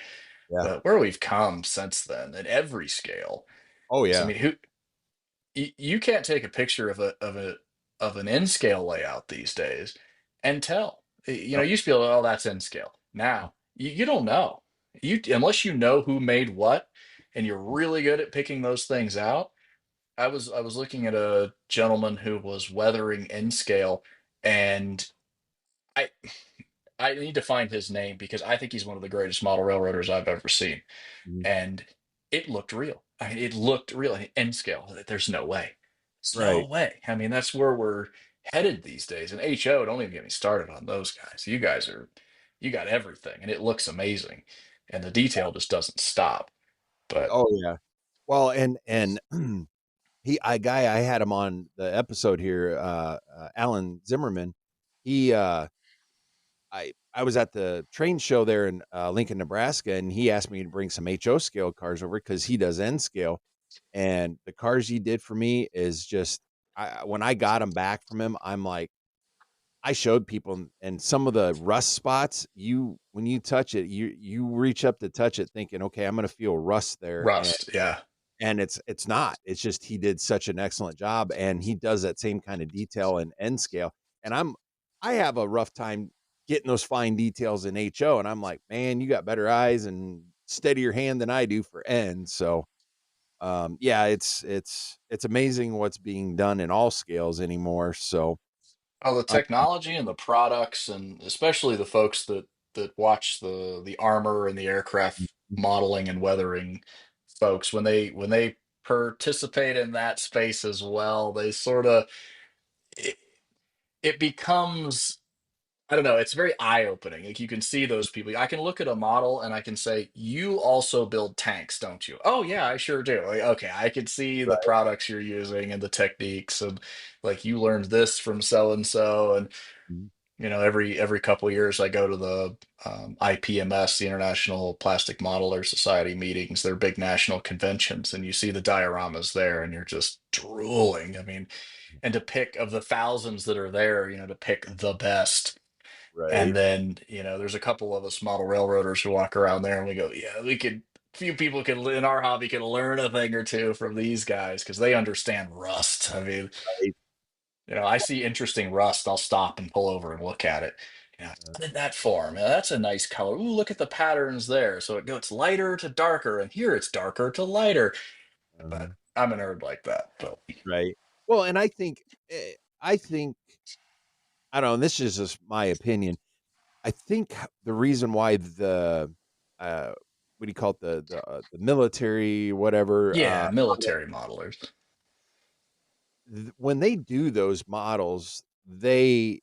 Yeah. But where we've come since then at every scale. Oh, 'Cause, I yeah. mean, you can't take a picture of an N scale layout these days and tell. Yep, You used to be able to, oh, that's N scale. Now you don't know. Unless you know who made what, and you're really good at picking those things out. I was looking at a gentleman who was weathering N scale, and I I need to find his name because I think he's one of the greatest model railroaders I've ever seen. mhm. And it looked real. I mean, it looked real. N scale. There's no way. There's no Right. way. I mean, that's where we're headed these days. And HO, don't even get me started on those guys. You got everything, and it looks amazing, and the detail just doesn't stop. But Oh, yeah. Well, and a guy I had him on the episode here, Alan Zimmerman. He, I was at the train show there in Lincoln, Nebraska, and he asked me to bring some HO scale cars over because he does N scale. And the cars he did for me is just, when I got them back from him, I'm like, I showed people, and some of the rust spots, when you touch it, you reach up to touch it, thinking, okay, I'm gonna feel rust there, rust, yeah. and it's not. It's just he did such an excellent job, and he does that same kind of detail in N scale. and I have a rough time getting those fine details in HO, and I'm like, man, you got better eyes and steadier hand than I do for N. So yeah, it's amazing what's being done in all scales anymore. So Oh, the um, technology and the products, and especially the folks that watch the armor and the aircraft modeling and weathering folks, when they participate in that space as well, they sort of it, it becomes, I don't know, it's very eye-opening. Like you can see those people. I can look at a model and I can say, "You also build tanks, don't you?" "Oh yeah, I sure do." Like, okay, I can see the right. products you're using and the techniques, and like you learned this from so and so. And Mhm. you know, every couple of years I go to the IPMS, the International Plastic Modeler Society meetings, their big national conventions, and you see the dioramas there, and you're just drooling. I mean, and to pick of the thousands that are there, you know, to pick the best. And Right. then, you know, there's a couple of us model railroaders who walk around there and we go, yeah, we could, few people could, in our hobby, can learn a thing or two from these guys because they understand rust. I mean, Right. you know, I see interesting rust, I'll stop and pull over and look at it. Yeah, Uh, how did that form? That's a nice color. Ooh, look at the patterns there. So it goes lighter to darker, and here it's darker to lighter. uh, But I'm a nerd like that. But right. Well, and I think I don't know. This is just my opinion. I think the reason why uh, what do you call it, the military, whatever, yeah, military modelers. when they do those models, they're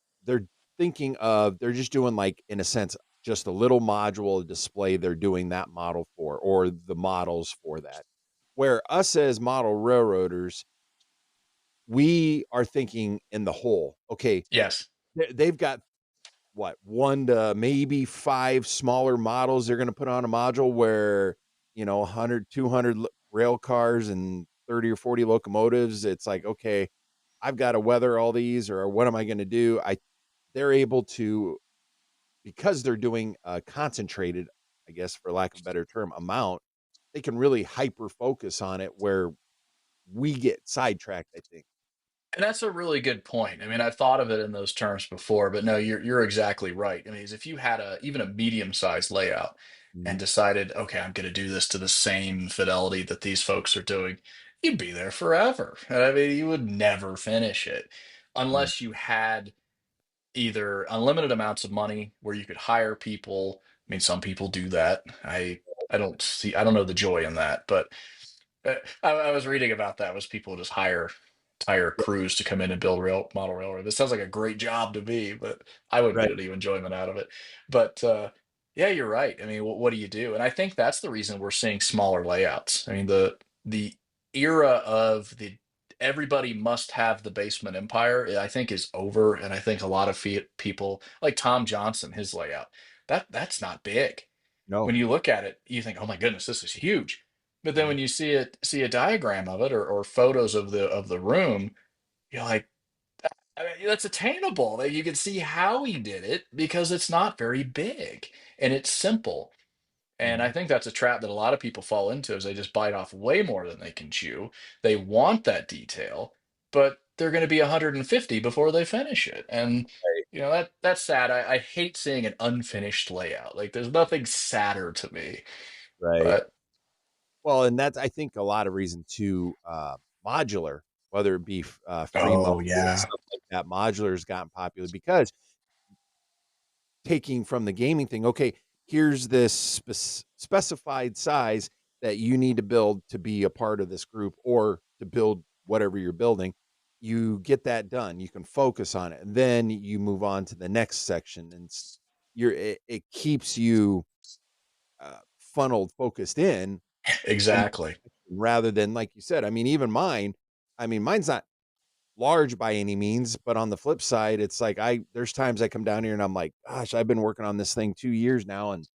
thinking of they're just doing, like, in a sense, just a little module display they're doing that model for, or the models for that. Where us as model railroaders, we are thinking in the whole. Okay, Yes. they've got what, 1 to maybe 5 smaller models they're gonna put on a module where, 100, 200 rail cars and 30 or 40 locomotives. It's like, okay, I've gotta weather all these, or what am I gonna do? They're able to, because they're doing a concentrated, I guess, for lack of a better term, amount, they can really hyper focus on it where we get sidetracked, I think. And that's a really good point. I mean, I've thought of it in those terms before, but no, you're exactly right. I mean, if you had a even a medium-sized layout and Mhm. decided, okay, I'm going to do this to the same fidelity that these folks are doing, you'd be there forever. I mean, you would never finish it Mm. unless you had either unlimited amounts of money where you could hire people. I mean, some people do that. I don't know the joy in that, but I was reading about that. Was people just hire crews to come in and build model railroad? This sounds like a great job to me, but I wouldn't get Right. any enjoyment out of it. But yeah, you're right. I mean, what do you do? And I think that's the reason we're seeing smaller layouts. I mean, the era of the everybody must have the basement empire, I think, is over. And I think a lot of people like Tom Johnson, his layout, that's not big. No. When you look at it, you think, "Oh my goodness, this is huge." But then Mhm. when you see a diagram of it, or photos of the room, you're like, I mean, that's attainable. Like, you can see how he did it because it's not very big and it's simple. And I Mhm. think that's a trap that a lot of people fall into is they just bite off way more than they can chew. They want that detail, but they're going to be 150 before they finish it. And Right. you know, that's sad. I hate seeing an unfinished layout. Like there's nothing sadder to me. Right. But Well, and that's, I think, a lot of reason to modular, whether it be free mode oh or yeah, stuff like that. Modular has gotten popular because taking from the gaming thing, okay, here's this specified size that you need to build to be a part of this group or to build whatever you're building. You get that done. You can focus on it, and then you move on to the next section, and it keeps you funneled, focused in in exactly. rather than, like you said. I mean, even mine. I mean, mine's not large by any means, but on the flip side, it's like there's times I come down here and I'm like, gosh, I've been working on this thing 2 years now, and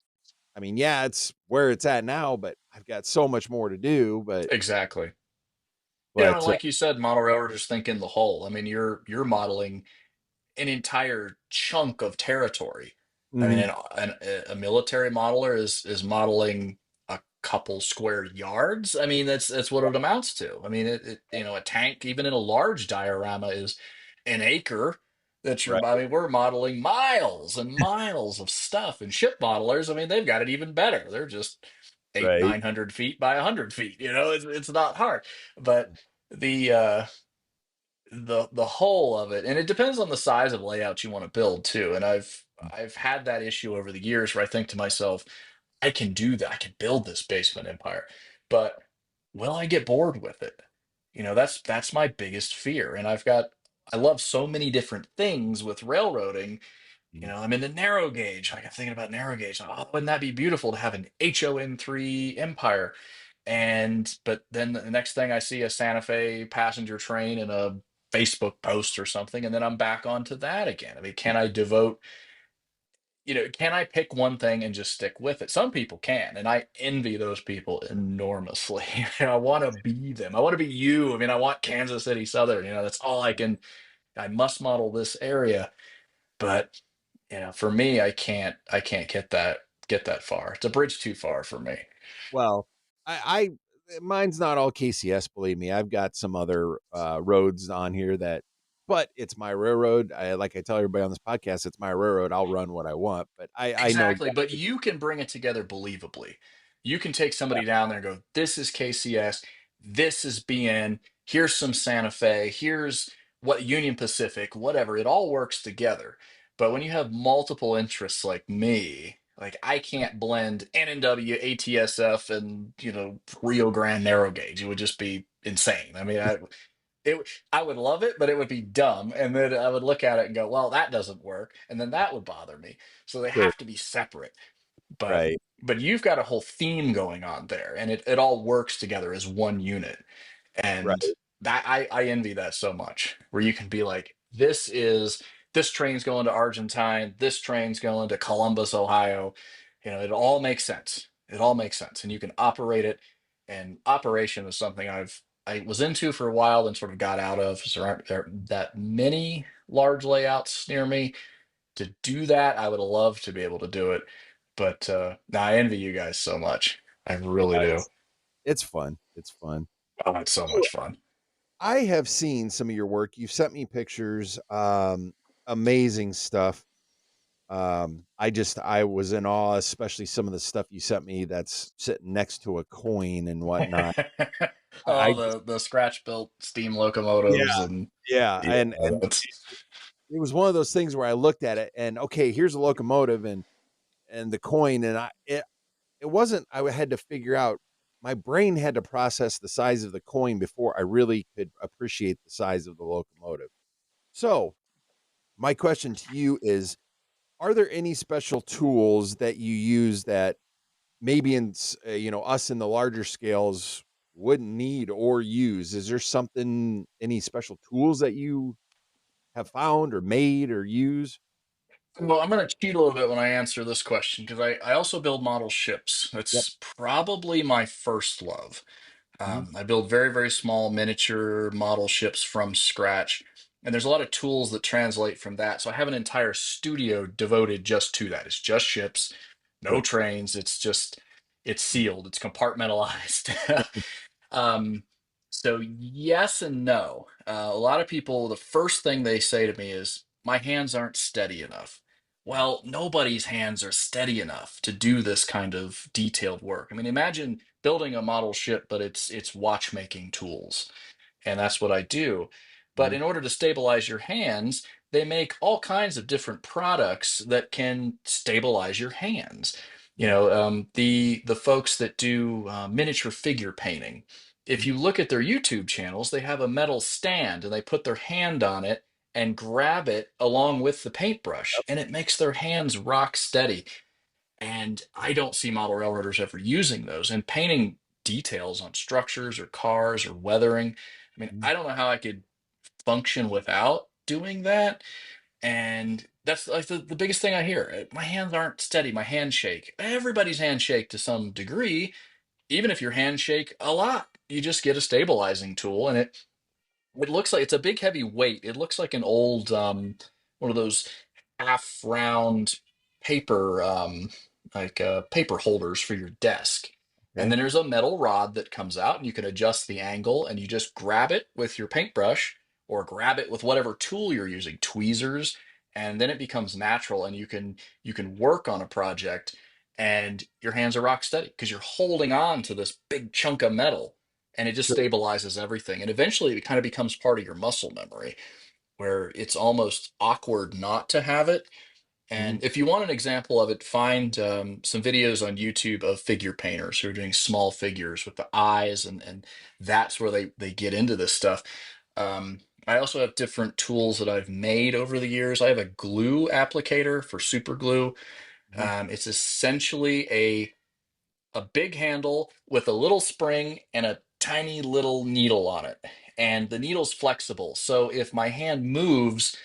I mean, yeah, it's where it's at now, but I've got so much more to do, Exactly. You know, and but like you said, model railroaders think in the whole. I mean, you're modeling an entire chunk of territory. I mean, mhm, a military modeler is modeling a couple square yards. I mean, that's what it amounts to. I mean, you know, a tank, even in a large diorama, is an acre. that you're, I Right, mean, we're modeling miles and miles of stuff. And ship modelers, I mean, they've got it even better. They're just eight, right. 900 feet by 100 feet. You know, it's not hard. But the uh the whole of it, and it depends on the size of layout you want to build too. And I've had that issue over the years where I think to myself, I can do that. I can build this basement empire, but will I get bored with it? You know, that's my biggest fear. And I love so many different things with railroading. You Mhm. know, I'm into narrow gauge. Like I'm thinking about narrow gauge. Oh, wouldn't that be beautiful to have an HON3 Empire? And but then the next thing I see a Santa Fe passenger train in a Facebook post or something, and then I'm back onto that again. I mean, can I devote, can I pick one thing and just stick with it? Some people can, and I envy those people enormously. I want to be them. I want to be you. I mean, I want Kansas City Southern. That's all I can. I must model this area, but for me, I can't get that far. It's a bridge too far for me. Well, mine's not all KCS, believe me. I've got some other roads on here but it's my railroad. Like I tell everybody on this podcast, it's my railroad. I'll run what I want, but I know Exactly, but exactly. you can bring it together believably. You can take somebody down there and go, this is KCS, this is BN, here's some Santa Fe, here's what Union Pacific, whatever. It all works together. But when you have multiple interests like me, like I can't blend NNW, ATSF, and Rio Grande narrow gauge. It would just be insane. I mean, I would love it, but it would be dumb. And then I would look at it and go, well, that doesn't work. And then that would bother me. So they Sure. have to be separate. But Right, but you've got a whole theme going on there, and it all works together as one unit. And right. that I envy that so much, where you can be like, this train's going to Argentine, this train's going to Columbus, Ohio. It all makes sense. It all makes sense. And you can operate it. And operation is something I was into for a while and sort of got out of. So there aren't that many large layouts near me to do that. I would love to be able to do it, but no, I envy you guys so much. I Yeah, really do. it's fun. It's fun. Oh, it's so So much fun. I have seen some of your work. You've sent me pictures. Amazing stuff. I was in awe, especially some of the stuff you sent me that's sitting next to a coin and whatnot. I Oh, just the scratch built steam Yeah, locomotives and yeah, yeah, and that's it was one of those things where I looked at it and, okay, here's a locomotive and the coin, and it wasn't I had to figure out my brain had to process the size of the coin before I really could appreciate the size of the locomotive. So, my question to you is, are there any special tools that you use that maybe us in the larger scales wouldn't need or use? Is there something any special tools that you have found or made or use? well, I'm going to cheat a little bit when I answer this question because I also build model ships. Yep. That's probably my first love. Mhm. I build very, very small miniature model ships from scratch. And there's a lot of tools that translate from that. So I have an entire studio devoted just to that. It's just ships, no Sure. trains. It's sealed, it's compartmentalized. um, so yes and no. A lot of people, the first thing they say to me is, my hands aren't steady enough. Well, nobody's hands are steady enough to do this kind of detailed work. I mean, imagine building a model ship, but it's watchmaking tools, and that's what I do. But Mhm. in order to stabilize your hands, they make all kinds of different products that can stabilize your hands. Yeah. The folks that do miniature figure painting, if Mhm. you look at their YouTube channels, they have a metal stand and they put their hand on it and grab it along with the paintbrush, Yep. and it makes their hands rock steady. And I don't see model railroaders ever using those and painting details on structures or cars or weathering. I mean, Mhm. I don't know how I could function without doing that. And that's like the biggest thing I hear. My hands aren't steady, my hands shake. Everybody's hands shake to some degree. Even if your hands shake a lot, you just get a stabilizing tool, and it looks like it's a big heavy weight. It looks like an old one of those half round paper paper holders for your desk. And Okay. then there's a metal rod that comes out and you can adjust the angle and you just grab it with your paintbrush or grab it with whatever tool you're using, tweezers, and then it becomes natural, and you can work on a project and your hands are rock steady because you're holding on to this big chunk of metal, and it just Sure. stabilizes everything. And eventually it kind of becomes part of your muscle memory where it's almost awkward not to have it. Mhm. And if you want an example of it, find some videos on YouTube of figure painters who are doing small figures with the eyes, and that's where they get into this stuff. I also have different tools that I've made over the years. I have a glue applicator for super glue. Mhm. It's essentially a big handle with a little spring and a tiny little needle on it. And the needle's flexible. So if my hand moves,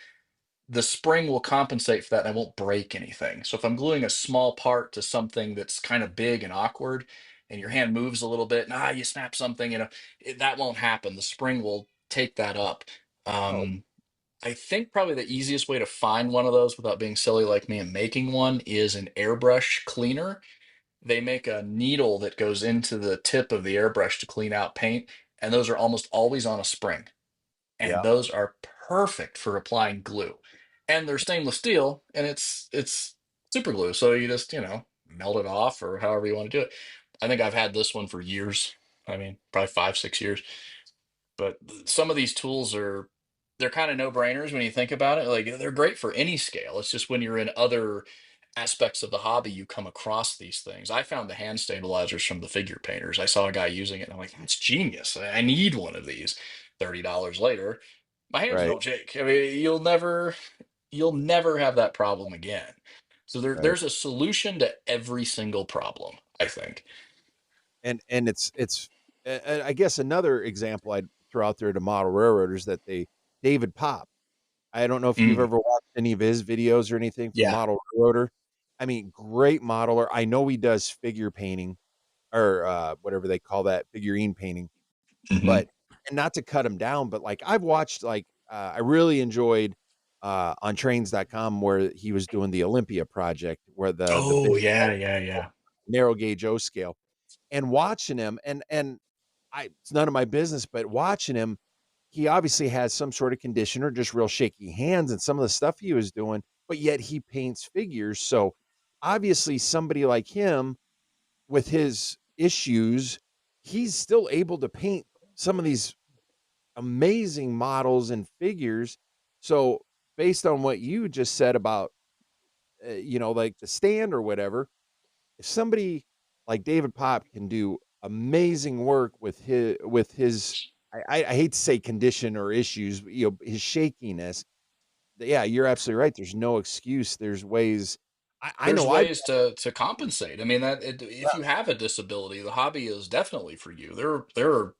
the spring will compensate for that and I won't break anything. So if I'm gluing a small part to something that's kind of big and awkward and your hand moves a little bit, and you snap something, that won't happen. The spring will take that up. Oh, Um, I think probably the easiest way to find one of those without being silly like me and making one is an airbrush cleaner. They make a needle that goes into the tip of the airbrush to clean out paint, and those are almost always on a spring, and yeah. those are perfect for applying glue. And they're stainless steel, and it's super glue, so you just melt it off or however you want to do it. I think I've had this one for years. I mean, probably 5 6 years. But some of these tools they're kind of no-brainers when you think about it. Like they're great for any scale. It's just when you're in other aspects of the hobby you come across these things. I found the hand stabilizers from the figure painters. I saw a guy using it and I'm like, that's genius. I need one of these. $30 later, my hands Right. don't shake. I mean, you'll never have that problem again. So Right. there's a solution to every single problem, I think. And and I guess another example I'd throw out there to model railroaders that they David Pop. I don't know if you've Mm, ever watched any of his videos or anything from yeah. Model Railroader. I mean, great modeler. I know he does figure painting or, whatever they call that, figurine painting, Hmm. but and not to cut him down, but, like, I've watched, like, I really enjoyed, on trains.com where he was doing the Olympia project where the big Oh yeah, yeah, yeah. narrow gauge O scale, and watching him and it's none of my business, but watching him, he obviously has some sort of condition or just real shaky hands and some of the stuff he was doing, but yet he paints figures. So obviously somebody like him with his issues, he's still able to paint some of these amazing models and figures. So based on what you just said about like the stand or whatever, if somebody like David Pop can do amazing work with his I hate to say condition or issues, but, his shakiness. Yeah, you're absolutely right. There's no excuse. There's ways. I There's know I ways to compensate. I mean, if you have a disability, the hobby is definitely for you. There are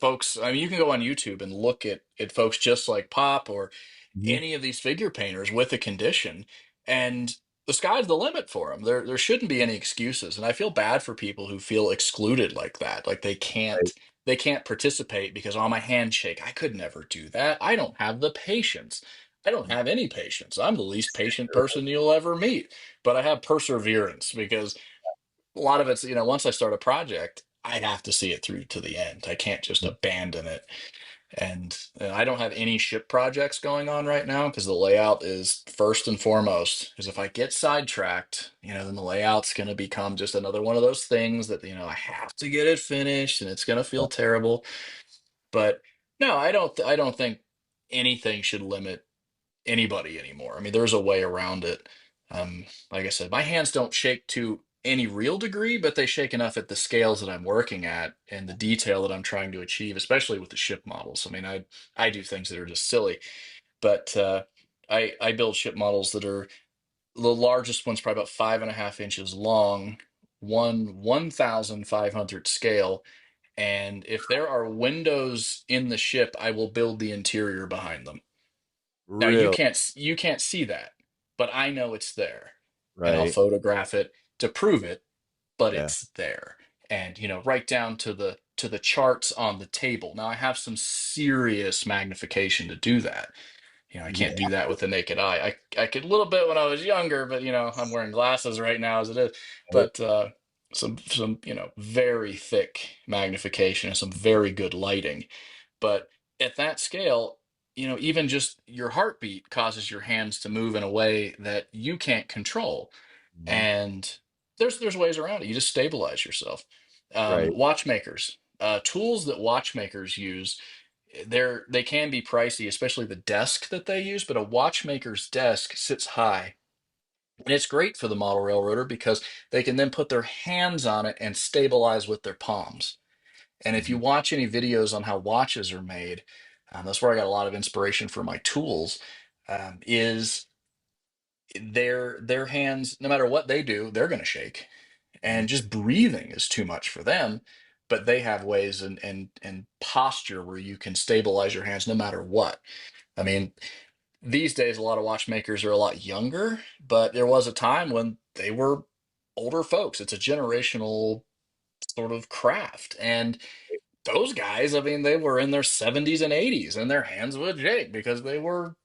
folks. I mean, you can go on YouTube and look at folks just like Pop or Mhm. any of these figure painters with a condition, and the sky's the limit for them. There shouldn't be any excuses, and I feel bad for people who feel excluded like that, like Right. they can't participate because my hand shake. I could never do that. I don't have the patience. I don't have any patience. I'm the least patient person you'll ever meet, but I have perseverance because a lot of it's once I start a project, I have to see it through to the end. I can't just abandon it. And I don't have any ship projects going on right now because the layout is first and foremost. Because if I get sidetracked, then the layout's going to become just another one of those things that, I have to get it finished and it's going to feel terrible. But no, I don't think anything should limit anybody anymore. I mean, there's a way around it. Like I said, my hands don't shake to any real degree, but they shake enough at the scales that I'm working at and the detail that I'm trying to achieve, especially with the ship models. I mean, I do things that are just silly, but I build ship models that are the largest one's probably about 5.5 inches long, 1/1500 scale. And if there are windows in the ship, I will build the interior behind them. Now Real. you can't see that, but I know it's there, and I'll Right. photograph it to prove it, but Yeah. it's there. And right down to the charts on the table. Now I have some serious magnification to do that. I Yeah. can't do that with the naked eye. I could a little bit when I was younger, but I'm wearing glasses right now as it is. Right. But some very thick magnification and some very good lighting. But at that scale, even just your heartbeat causes your hands to move in a way that you can't control. Mhm. And there's ways around it. You just stabilize yourself. Right. Watchmakers, tools that watchmakers use, they can be pricey, especially the desk that they use. But a watchmaker's desk sits high, and it's great for the model railroader because they can then put their hands on it and stabilize with their palms. And if you Mhm. watch any videos on how watches are made, that's where I got a lot of inspiration for my tools. Is their hands, no matter what they do, they're going to shake, Mhm. and just breathing is too much for them. But they have ways and posture where you can stabilize your hands no matter what. I mean, these days a lot of watchmakers are a lot younger, but there was a time when they were older folks. It's a generational sort of craft, and those guys, I mean, they were in their 70s and 80s, and their hands would shake because they were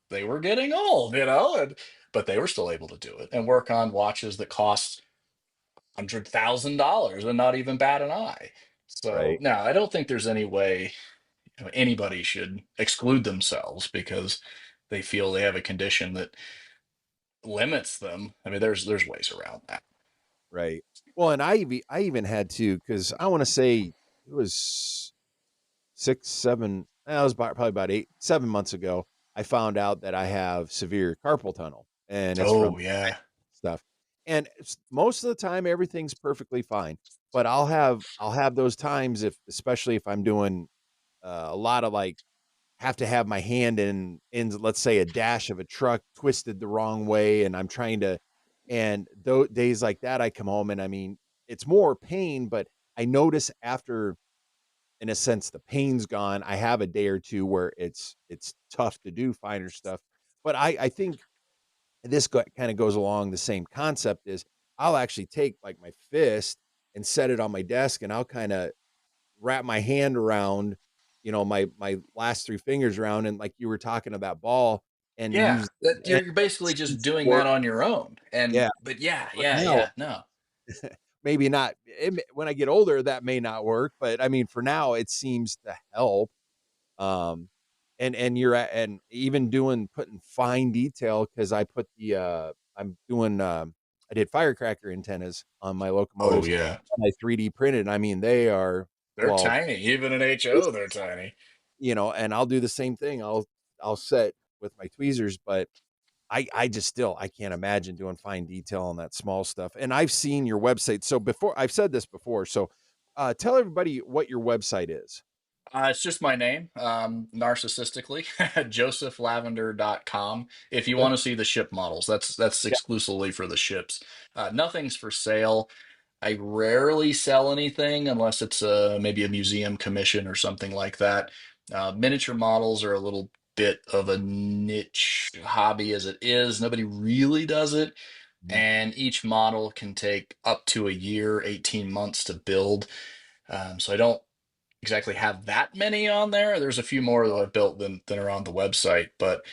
getting old, and but they were still able to do it and work on watches that cost $100,000 and not even bat an eye. So Right. no, I don't think there's any way, anybody should exclude themselves because they feel they have a condition that limits them. I mean, there's ways around that. Right. Well, and I even had to, because I want to say it was 6, 7. That was probably about 8, 7 months ago. I found out that I have severe carpal tunnel, and it's from Oh yeah. stuff. And most of the time, everything's perfectly fine. But I'll have those times, if especially if I'm doing a lot of, like, have to have my hand in, let's say, a dash of a truck twisted the wrong way, and I'm trying to, and those days like that, I come home, and I mean, it's more pain, but I notice after, in a sense, the pain's gone, I have a day or 2 where it's tough to do finer stuff. But I think this kind of goes along the same concept. Is I'll actually take, like, my fist and set it on my desk, and I'll kind of wrap my hand around, my last 3 fingers around, and, like you were talking about ball, and Yeah, use that and you're basically some just doing support. that on your own. And Yeah, but yeah, but yeah, now yeah, no. maybe not. When I get older, that may not work, but I mean, for now, it seems to help. Um, and you're at, and even doing putting fine detail, because I'm doing, I did firecracker antennas on my Oh locomotives, yeah. and I 3D printed. I mean, they are, They're well, tiny. Even in HO, they're tiny. and I'll do the same thing. I'll set with my tweezers, but I just still, I can't imagine doing fine detail on that small stuff. And I've seen your website. So before, I've said this before. So tell everybody what your website is. It's just my name, narcissistically, josephlavender.com. If you Okay. want to see the ship models, that's Yeah. exclusively for the ships. Nothing's for sale. I rarely sell anything unless it's maybe a museum commission or something like that. Miniature models are a little bit of a niche hobby as it is. Nobody really does it, Mhm. and each model can take up to a year, 18 months to build. So I don't exactly have that many on there. There's a few more that I've built than are on the website, but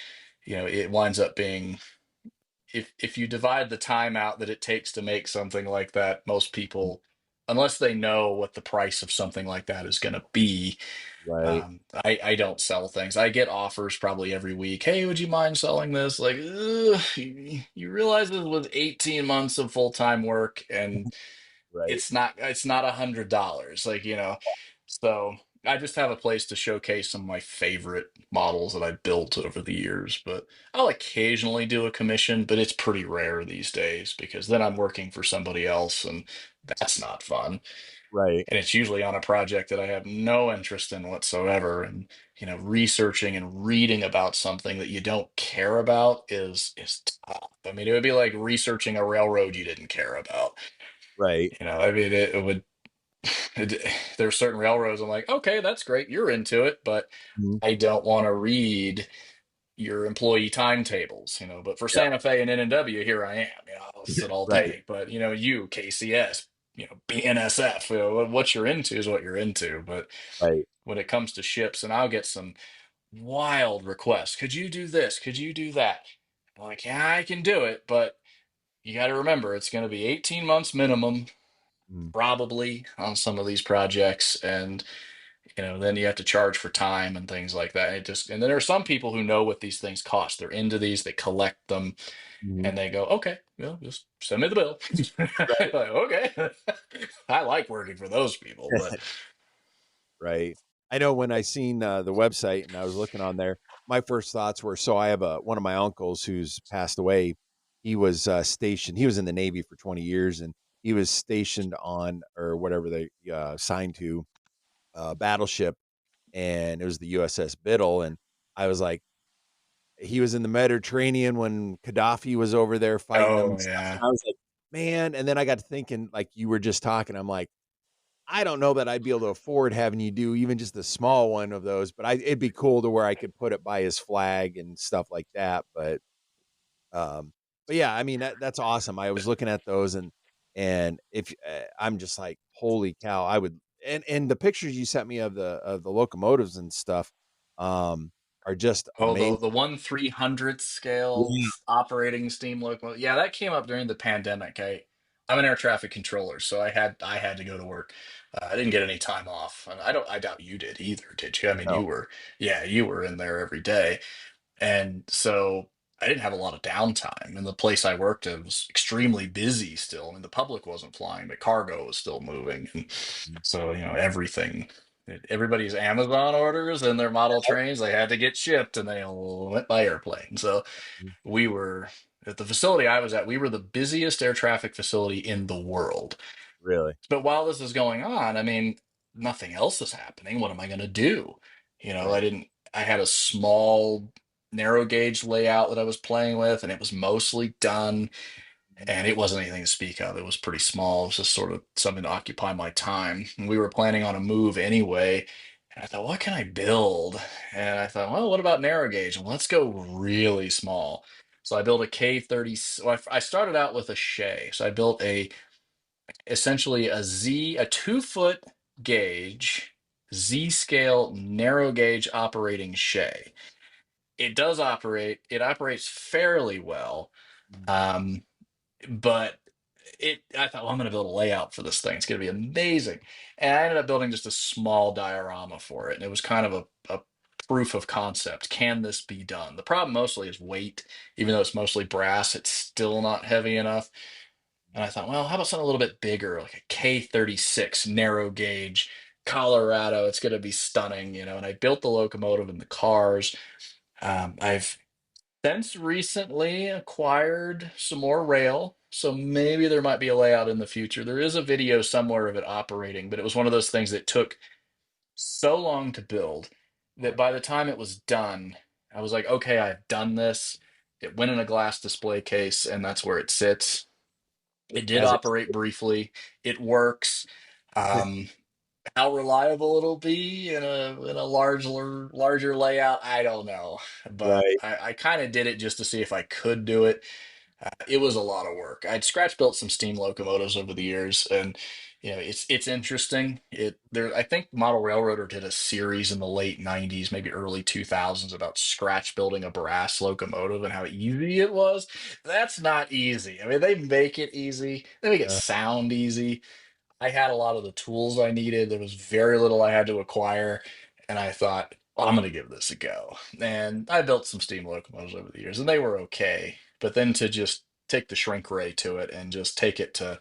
it winds up being, if you divide the time out that it takes to make something like that, most people, unless they know what the price of something like that is going to be, Right. I don't sell things. I get offers probably every week. Hey, would you mind selling this? Like, ugh, you realize this was 18 months of full-time work, and Right. it's not $100, like, so I just have a place to showcase some of my favorite models that I built over the years. But I'll occasionally do a commission, but it's pretty rare these days because then I'm working for somebody else, and that's not fun. Right. And it's usually on a project that I have no interest in whatsoever. And researching and reading about something that you don't care about is tough. I mean, it would be like researching a railroad you didn't care about. Right. I mean, it would. There are certain railroads I'm like, okay, that's great, you're into it, but Mhm. I don't want to read your employee timetables. But for Yeah. Santa Fe and N&W, here I am. I'll sit all Right. day. But you, KCS, BNSF, what you're into is what you're into. But Right. when it comes to ships, and I'll get some wild requests. Could you do this? Could you do that? I'm like, yeah, I can do it, but you got to remember it's going to be 18 months minimum, Mm. probably, on some of these projects. And then you have to charge for time and things like that. And then there are some people who know what these things cost. They're into these, they collect them, Mhm. and they go, okay, well, just send me the bill. Right. Like, okay. I like working for those people, but Right. I know when I seen, the website and I was looking on there, my first thoughts were, so I have one of my uncles who's passed away. He was, stationed he was in the Navy for 20 years, and he was stationed on or whatever they, assigned to a battleship, and it was the USS Biddle, and I was like, he was in the Mediterranean when Gaddafi was over there fighting them oh and stuff, yeah. and I was like, "Man," and then I got to thinking, like you were just talking, I'm like, I don't know that I'd be able to afford having you do even just a small one of those, but it'd be cool to where I could put it by his flag and stuff like that, um, but yeah, I mean, that's awesome. I was looking at those and if, I'm just like, "Holy cow," I would and the pictures you sent me of the locomotives and stuff, um, are just Oh, amazing. the 1/300th scale Yeah. operating steam locomotive. Yeah, that came up during the pandemic. I'm an air traffic controller, so I had to go to work. I didn't get any time off. And I doubt you did either, did you? I mean, No. you were in there every day. And so I didn't have a lot of downtime. And the place I worked at was extremely busy still. I mean, the public wasn't flying, but cargo was still moving. And so, everything, everybody's Amazon orders and their model trains, they had to get shipped and they all went by airplane. So Mhm. we were at the facility I was at, we were the busiest air traffic facility in the world. Really? But while this is going on, I mean, nothing else is happening. What am I going to do? Right. I had a small narrow gauge layout that I was playing with, and it was mostly done, and it wasn't anything to speak of. It was pretty small. It was just sort of something to occupy my time. And we were planning on a move anyway. And I thought, what can I build? And I thought, well, what about narrow gauge? Well, let's go really small. So I built a K30. Well, I started out with a Shay. So I built essentially a 2 foot gauge Z scale narrow gauge operating Shay. It operates fairly well. Mhm. Um, but I thought, well, I'm going to build a layout for this thing. It's going to be amazing. And I ended up building just a small diorama for it. And it was kind of a proof of concept. Can this be done? The problem mostly is weight. Even though it's mostly brass, it's still not heavy enough. And I thought, well, how about something a little bit bigger, like a K36 narrow gauge Colorado? It's going to be stunning. And I built the locomotive and the cars. I've since recently acquired some more rail, so maybe there might be a layout in the future. There is a video somewhere of it operating, but it was one of those things that took so long to build that by the time it was done, I was like, okay, I've done this. It went in a glass display case, and that's where it sits. It did As it operate briefly. It works. Um, how reliable it'll be in a larger layout, I don't know. But right. I kind of did it just to see if I could do it. It was a lot of work. I'd scratch built some steam locomotives over the years, and it's interesting. I think Model Railroader did a series in the late '90s, maybe early 2000s, about scratch building a brass locomotive and how easy it was. That's not easy. I mean, they make it easy. They make it Uh, sound easy. I had a lot of the tools I needed. There was very little I had to acquire, and I thought, well, I'm going to give this a go. And I built some steam locomotives over the years, and they were okay. But then to just take the shrink ray to it and just take it to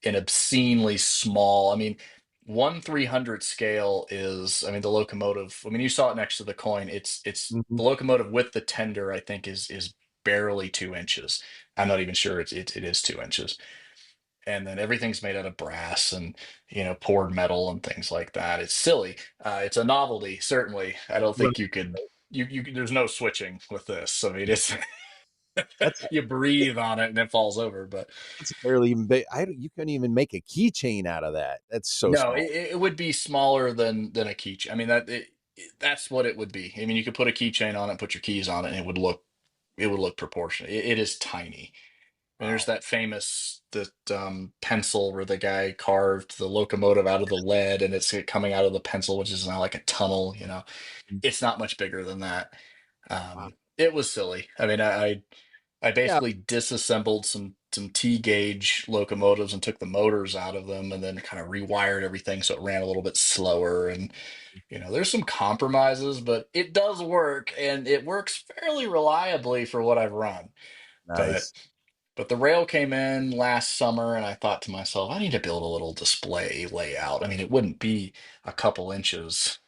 an obscenely small, I mean, 1/300 scale is, I mean, the locomotive. I mean, you saw it next to the coin. It's mhm. the locomotive with the tender, I think, is barely 2 inches. I'm not even sure it is 2 inches, and then everything's made out of brass and poured metal and things like that. It's silly. It's a novelty, certainly. I don't Right. think you could. You there's no switching with this. I mean, it's That's you breathe on it and it falls over. But that's barely even big. You couldn't even make a keychain out of that. That's so no, small. it would be smaller than a keychain. I mean that's what it would be. I mean, you could put a keychain on it, put your keys on it, and it would look proportionate. It is tiny. And there's Wow. that famous that pencil where the guy carved the locomotive out of the lead, and it's coming out of the pencil, which is now like a tunnel. Mm. It's not much bigger than that. Wow. It was silly. I mean, I Yeah. basically disassembled some some T gauge locomotives and took the motors out of them and then kind of rewired everything so it ran a little bit slower. And there's some compromises, but it does work and it works fairly reliably for what I've run. But Nice. but the rail came in last summer, and I thought to myself, I need to build a little display layout. I mean, it wouldn't be a couple inches,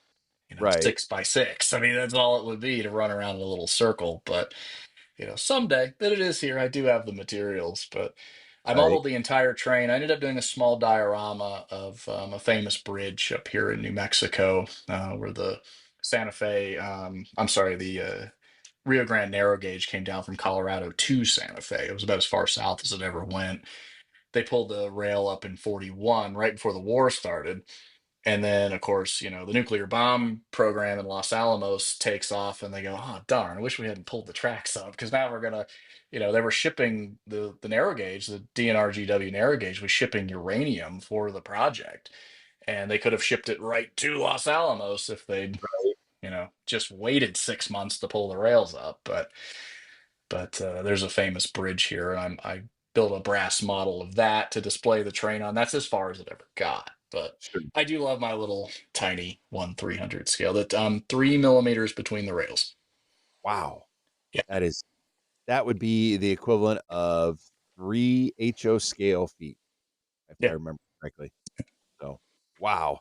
Right. 6 by 6. I mean, that's all it would be to run around in a little circle. But someday that it is here, I do have the materials. But I Right. modeled the entire train. I ended up doing a small diorama of a famous bridge up here in New Mexico, where the Santa Fe, I'm sorry, the Rio Grande narrow gauge came down from Colorado to Santa Fe. It was about as far south as it ever went. They pulled the rail up in 41 right before the war started. And then, of course, the nuclear bomb program in Los Alamos takes off, and they go, "Oh, darn! I wish we hadn't pulled the tracks up because now we're gonna." They were shipping the narrow gauge, the DNRGW narrow gauge was shipping uranium for the project, and they could have shipped it right to Los Alamos if they'd just waited 6 months to pull the rails up. But there's a famous bridge here, and I built a brass model of that to display the train on. That's as far as it ever got. But Sure. I do love my little tiny 1/300 scale. That 3 millimeters between the rails. Wow. Yeah, That would be the equivalent of 3 HO scale feet, if I yeah, remember correctly. So, wow.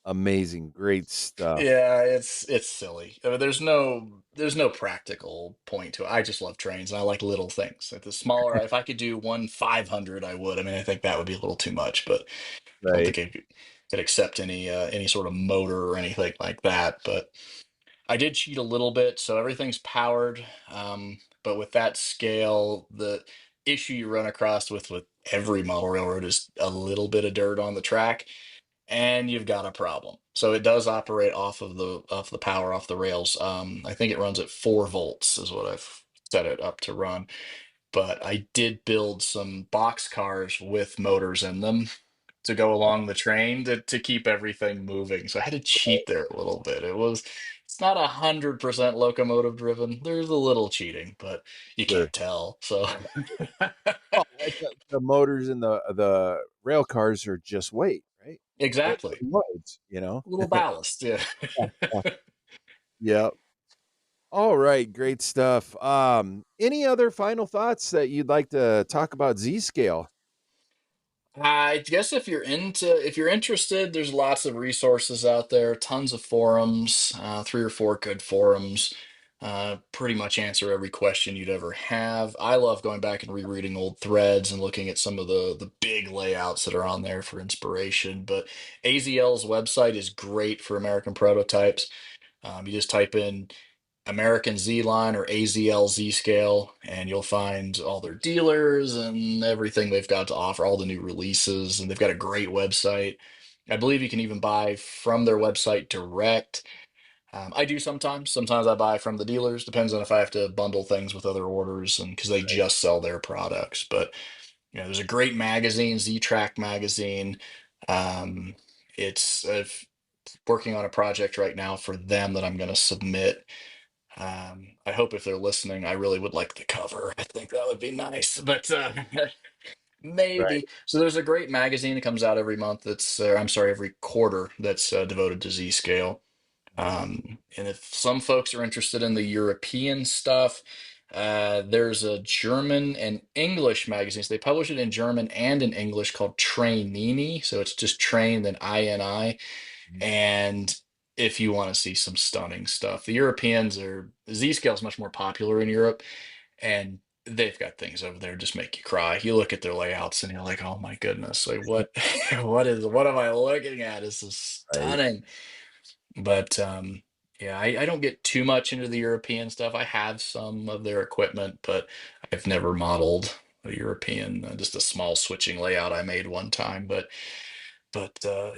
Amazing. Great stuff. yeah. It's silly. I mean, there's no practical point to it. I just love trains, and I like little things. Like the smaller, if I could do 1/500, I would. I mean, I think that would be a little too much, but I don't Right. think I could accept any sort of motor or anything like that. But I did cheat a little bit, so everything's powered. But with that scale, the issue you run across with every model railroad is a little bit of dirt on the track, and you've got a problem. So it does operate off the power off the rails. I think it runs at 4 volts is what I've set it up to run. But I did build some box cars with motors in them to go along the train to keep everything moving. So I had to cheat there a little bit. It's not 100% locomotive driven. There's a little cheating, but you Sure. can't tell. So Oh, like the motors in the rail cars are just weight, right? They're exactly. loads, A little ballast. Yeah. Yeah, yeah. Yep. All right, great stuff. Any other final thoughts that you'd like to talk about Z scale? I guess if you're interested, there's lots of resources out there, tons of forums, 3 or 4 good forums. Pretty much answer every question you'd ever have. I love going back and rereading old threads and looking at some of the big layouts that are on there for inspiration. But AZL's website is great for American prototypes. You just type in American Z line or AZL Z scale, and you'll find all their dealers and everything they've got to offer, all the new releases, and they've got a great website. I believe you can even buy from their website direct. I do sometimes. Sometimes I buy from the dealers. Depends on if I have to bundle things with other orders, and because they just sell their products. But there's a great magazine, Z Track magazine. Um, it's working on a project right now for them that I'm going to submit. I hope if they're listening, I really would like the cover. I think that would be nice, but Right. maybe. So there's a great magazine that comes out every month. I'm sorry, every quarter that's devoted to Z scale. And if some folks are interested in the European stuff, there's a German and English magazine. So they publish it in German and in English called Trainini. So it's just train then INI. And if you want to see some stunning stuff, the Europeans are Z scale is much more popular in Europe, and they've got things over there just make you cry. You look at their layouts and you're like, oh my goodness, like what what am I looking at? This is Right. stunning. But yeah, I don't get too much into the European stuff. I have some of their equipment, but I've never modeled a European, just a small switching layout I made one time. But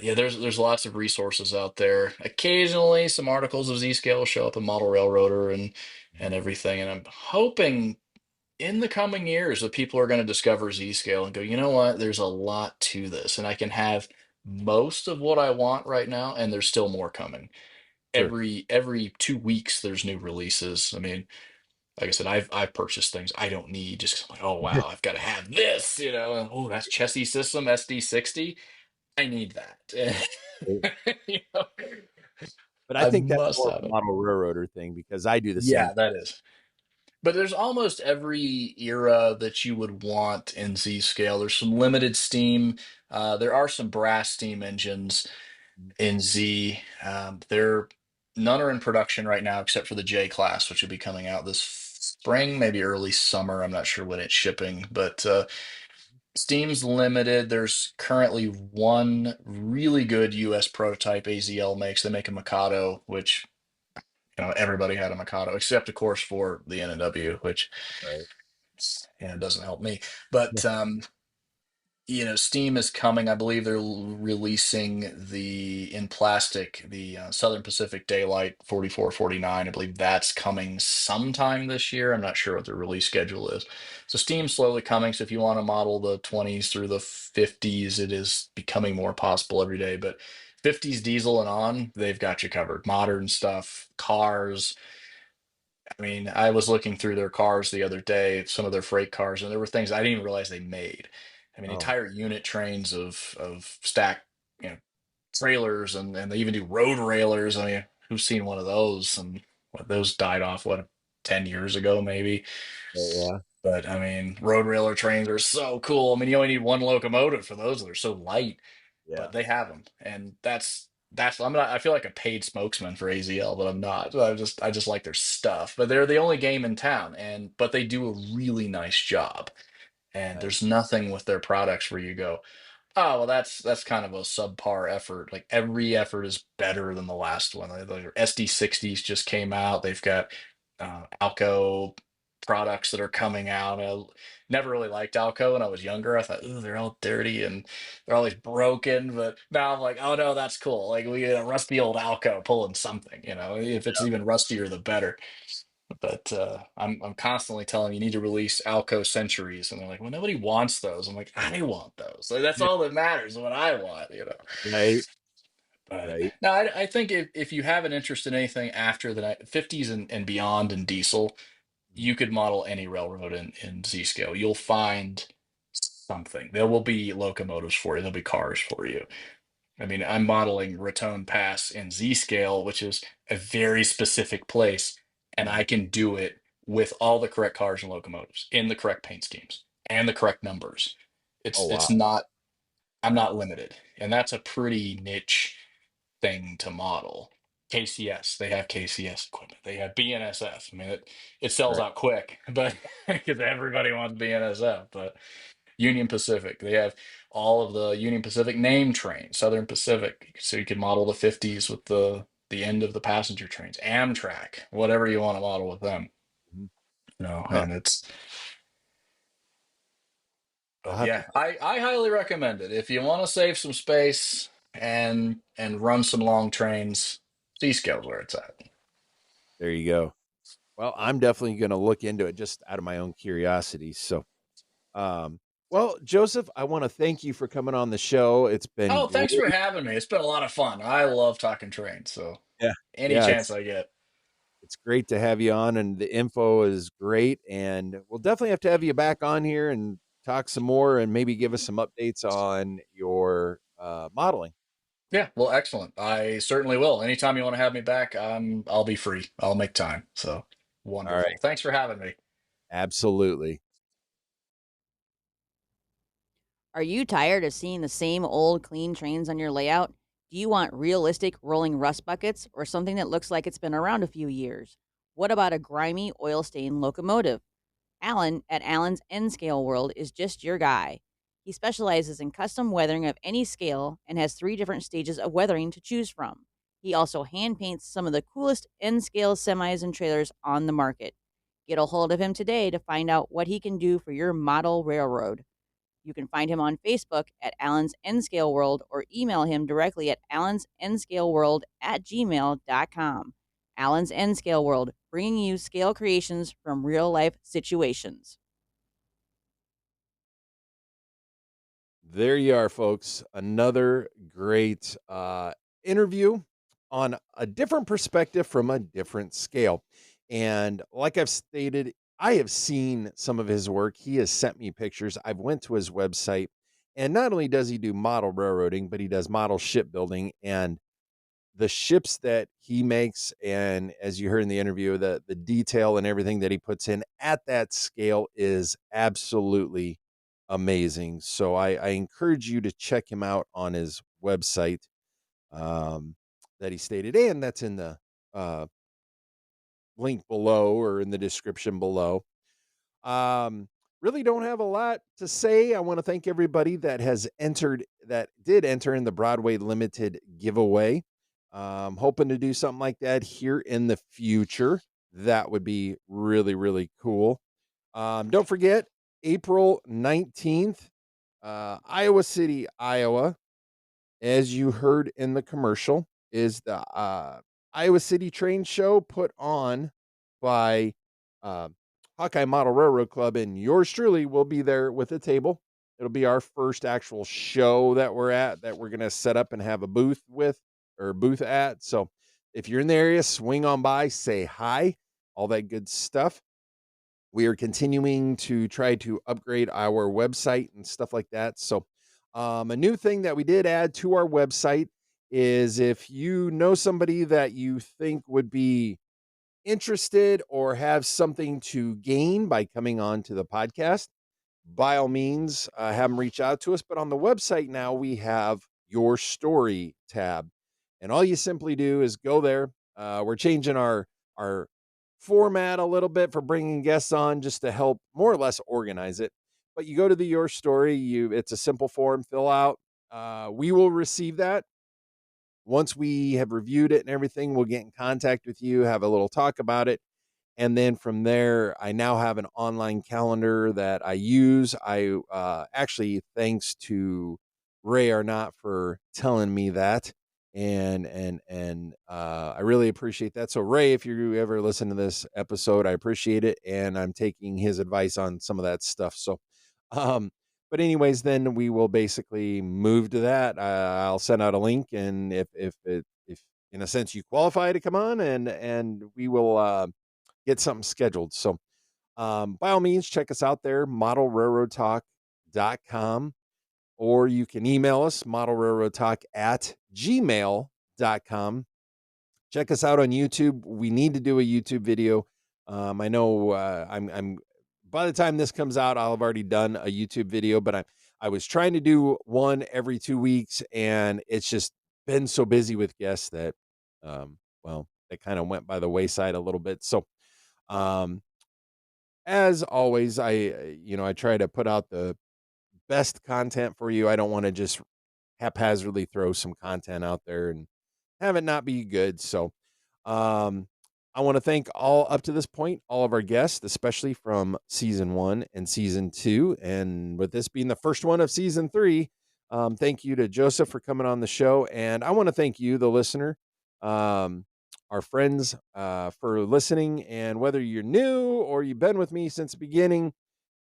yeah, there's lots of resources out there. Occasionally, some articles of Zscale will show up in Model Railroader and everything. And I'm hoping in the coming years that people are going to discover Zscale and go, you know what? There's a lot to this, and I can have most of what I want right now, and there's still more coming. Sure. Every 2 weeks, there's new releases. I mean, like I said, I've purchased things I don't need just 'cause I'm like, oh wow, I've got to have this, you know. And, oh, that's chassis system SD60. I need that. You know, But I I think that's must more of have a it. model railroader thing because I do the same. Yeah, that is. But there's almost every era that you would want in Z scale. There's some limited steam. There are some brass steam engines Mhm. in Z. They're none are in production right now except for the J class, which will be coming out this spring, maybe early summer. I'm not sure when it's shipping, but Steam's limited. There's currently one really good US prototype AZL makes. They make a Mikado, which everybody had a Mikado, except of course for the N&W, which Right. doesn't help me. Yeah. But Steam is coming. I believe they're releasing in plastic the Southern Pacific Daylight 4449. I believe that's coming sometime this year. I'm not sure what the release schedule is. So Steam's slowly coming. So if you want to model the 20s through the 50s, it is becoming more possible every day. But 50s diesel and on, they've got you covered. Modern stuff, cars. I mean, I was looking through their cars the other day, some of their freight cars, and there were things I didn't even realize they made. I mean, Oh, entire unit trains of stacked, trailers, and they even do road railers. I mean, who's seen one of those? And those died off 10 years ago, maybe. yeah. But I mean, road railer trains are so cool. I mean, you only need one locomotive for those. They're so light, Yeah. but they have them, and that's I'm not. I feel like a paid spokesman for AZL, but I'm not. I just like their stuff. But they're the only game in town, but they do a really nice job. And Nice. there's nothing with their products where you go, oh, well, that's kind of a subpar effort. Like every effort is better than the last one. The SD60s just came out. They've got Alco products that are coming out. I never really liked Alco when I was younger. I thought, ooh, they're all dirty and they're always broken. But now I'm like, oh no, that's cool. Like we get a rusty old Alco pulling something. If it's even rustier, the better. But I'm constantly telling them, you need to release Alco Centuries, and they're like, well, nobody wants those. I'm like, I want those. Like, that's Yeah. all that matters. What I want. Right. But Right. no, I think if you have an interest in anything after the 50s and beyond in diesel, Mhm. you could model any railroad in Z scale. You'll find something. There will be locomotives for you. There'll be cars for you. I mean, I'm modeling Raton Pass in Z scale, which is a very specific place, and Mhm. I can do it with all the correct cars and locomotives in the correct paint schemes and the correct numbers. Oh, It's wow. not I'm not limited, and that's a pretty niche thing to model. KCS, they have KCS equipment. They have BNSF. I mean, it sells Right. out quick, but because everybody wants BNSF, but Union Pacific. They have all of the Union Pacific name trains, Southern Pacific, so you can model the 50s with the end of the passenger trains. Amtrak, whatever you want to model with them. Mhm. Huh. And it's I'll but have to yeah, I highly recommend it if you want to save some space and run some long trains. C-scale's where it's at. There you go. Well, I'm definitely gonna look into it just out of my own curiosity. So, um, well, Joseph, I wanna thank you for coming on the show. It's been Oh, thanks for great. having me. It's been a lot of fun. I love talking trains, so Yeah. any Yeah, chance I get. it's great to have you on, and the info is great, and we'll definitely have to have you back on here and talk some more and maybe give us some updates on your, modeling. Yeah, well, excellent. I certainly will. Anytime you want to have me back, I'll be free. I'll make time. So wonderful. Alright. Thanks for having me. Absolutely. Are you tired of seeing the same old clean trains on your layout? Do you want realistic rolling rust buckets or something that looks like it's been around a few years? What about a grimy oil stained locomotive? Alan at Alan's N Scale World is just your guy. He specializes in custom weathering of any scale and has 3 different stages of weathering to choose from. He also hand paints some of the coolest N scale semis and trailers on the market. Get a hold of him today to find out what he can do for your model railroad. You can find him on Facebook at Alan's N Scale World or email him directly at allansnscaleworld@gmail.com. Alan's N Scale World, bringing you scale creations from real life situations. There you are, folks. Another great, interview on a different perspective from a different scale. And like I've stated, I have seen some of his work. He has sent me pictures. I've went to his website, and not only does he do model railroading, but he does model shipbuilding. And the ships that he makes, and as you heard in the interview, the detail and everything that he puts in at that scale is absolutely amazing. So I encourage you to check him out on his website, um, that he stated, and that's in the uh, link below or in the description below. Um, really don't have a lot to say. I want to thank everybody that did enter in the Broadway Limited giveaway. Hoping to do something like that here in the future. That would be really, really cool. Don't forget, April 19th, Iowa City, Iowa, as you heard in the commercial, is the Iowa City Train Show put on by uh, Hawkeye Model Railroad Club, and yours truly will be there with a table. It'll be our first actual show that we're going to set up and have a booth at. So if you're in the area, swing on by, say hi, all that good stuff. We are continuing to try to upgrade our website and stuff like that. So, a new thing that we did add to our website is if you know somebody that you think would be interested or have something to gain by coming on to the podcast, by all means, have them reach out to us. But on the website now, we have your story tab. And all you simply do is go there. We're changing our format a little bit for bringing guests on just to help more or less organize it. But you go to the your story, it's a simple form, fill out. We will receive that. Once we have reviewed it and everything, we'll get in contact with you, have a little talk about it, and then from there, I now have an online calendar that I use. I actually, thanks to Ray Arnott for telling me that, and I really appreciate that. So Ray, if you ever listen to this episode, I appreciate it, and I'm taking his advice on some of that stuff. So, um, but anyways, then we will basically move to that. I'll send out a link, and if in a sense you qualify to come on, and we will. Get something scheduled. So, by all means, check us out there, modelrailroadtalk.com, or you can email us, modelrailroadtalk@gmail.com. Check us out on YouTube. We need to do a YouTube video. I know I'm by the time this comes out, I'll have already done a YouTube video, but I was trying to do one every 2 weeks, and it's just been so busy with guests that, well, they kind of went by the wayside a little bit. So, um, as always, I try to put out the best content for you. I don't want to just haphazardly throw some content out there and have it not be good. So, um, I want to thank all up to this point, all of our guests, especially from season 1 and season 2. And with this being the first one of season 3, thank you to Joseph for coming on the show. And I want to thank you, the listener, um, our friends, for listening. And whether you're new or you've been with me since the beginning,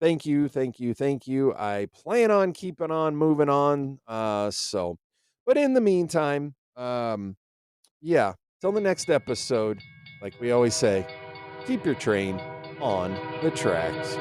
thank you, thank you, thank you. I plan on keeping on moving on. But in the meantime, yeah, till the next episode, like we always say, keep your train on the tracks.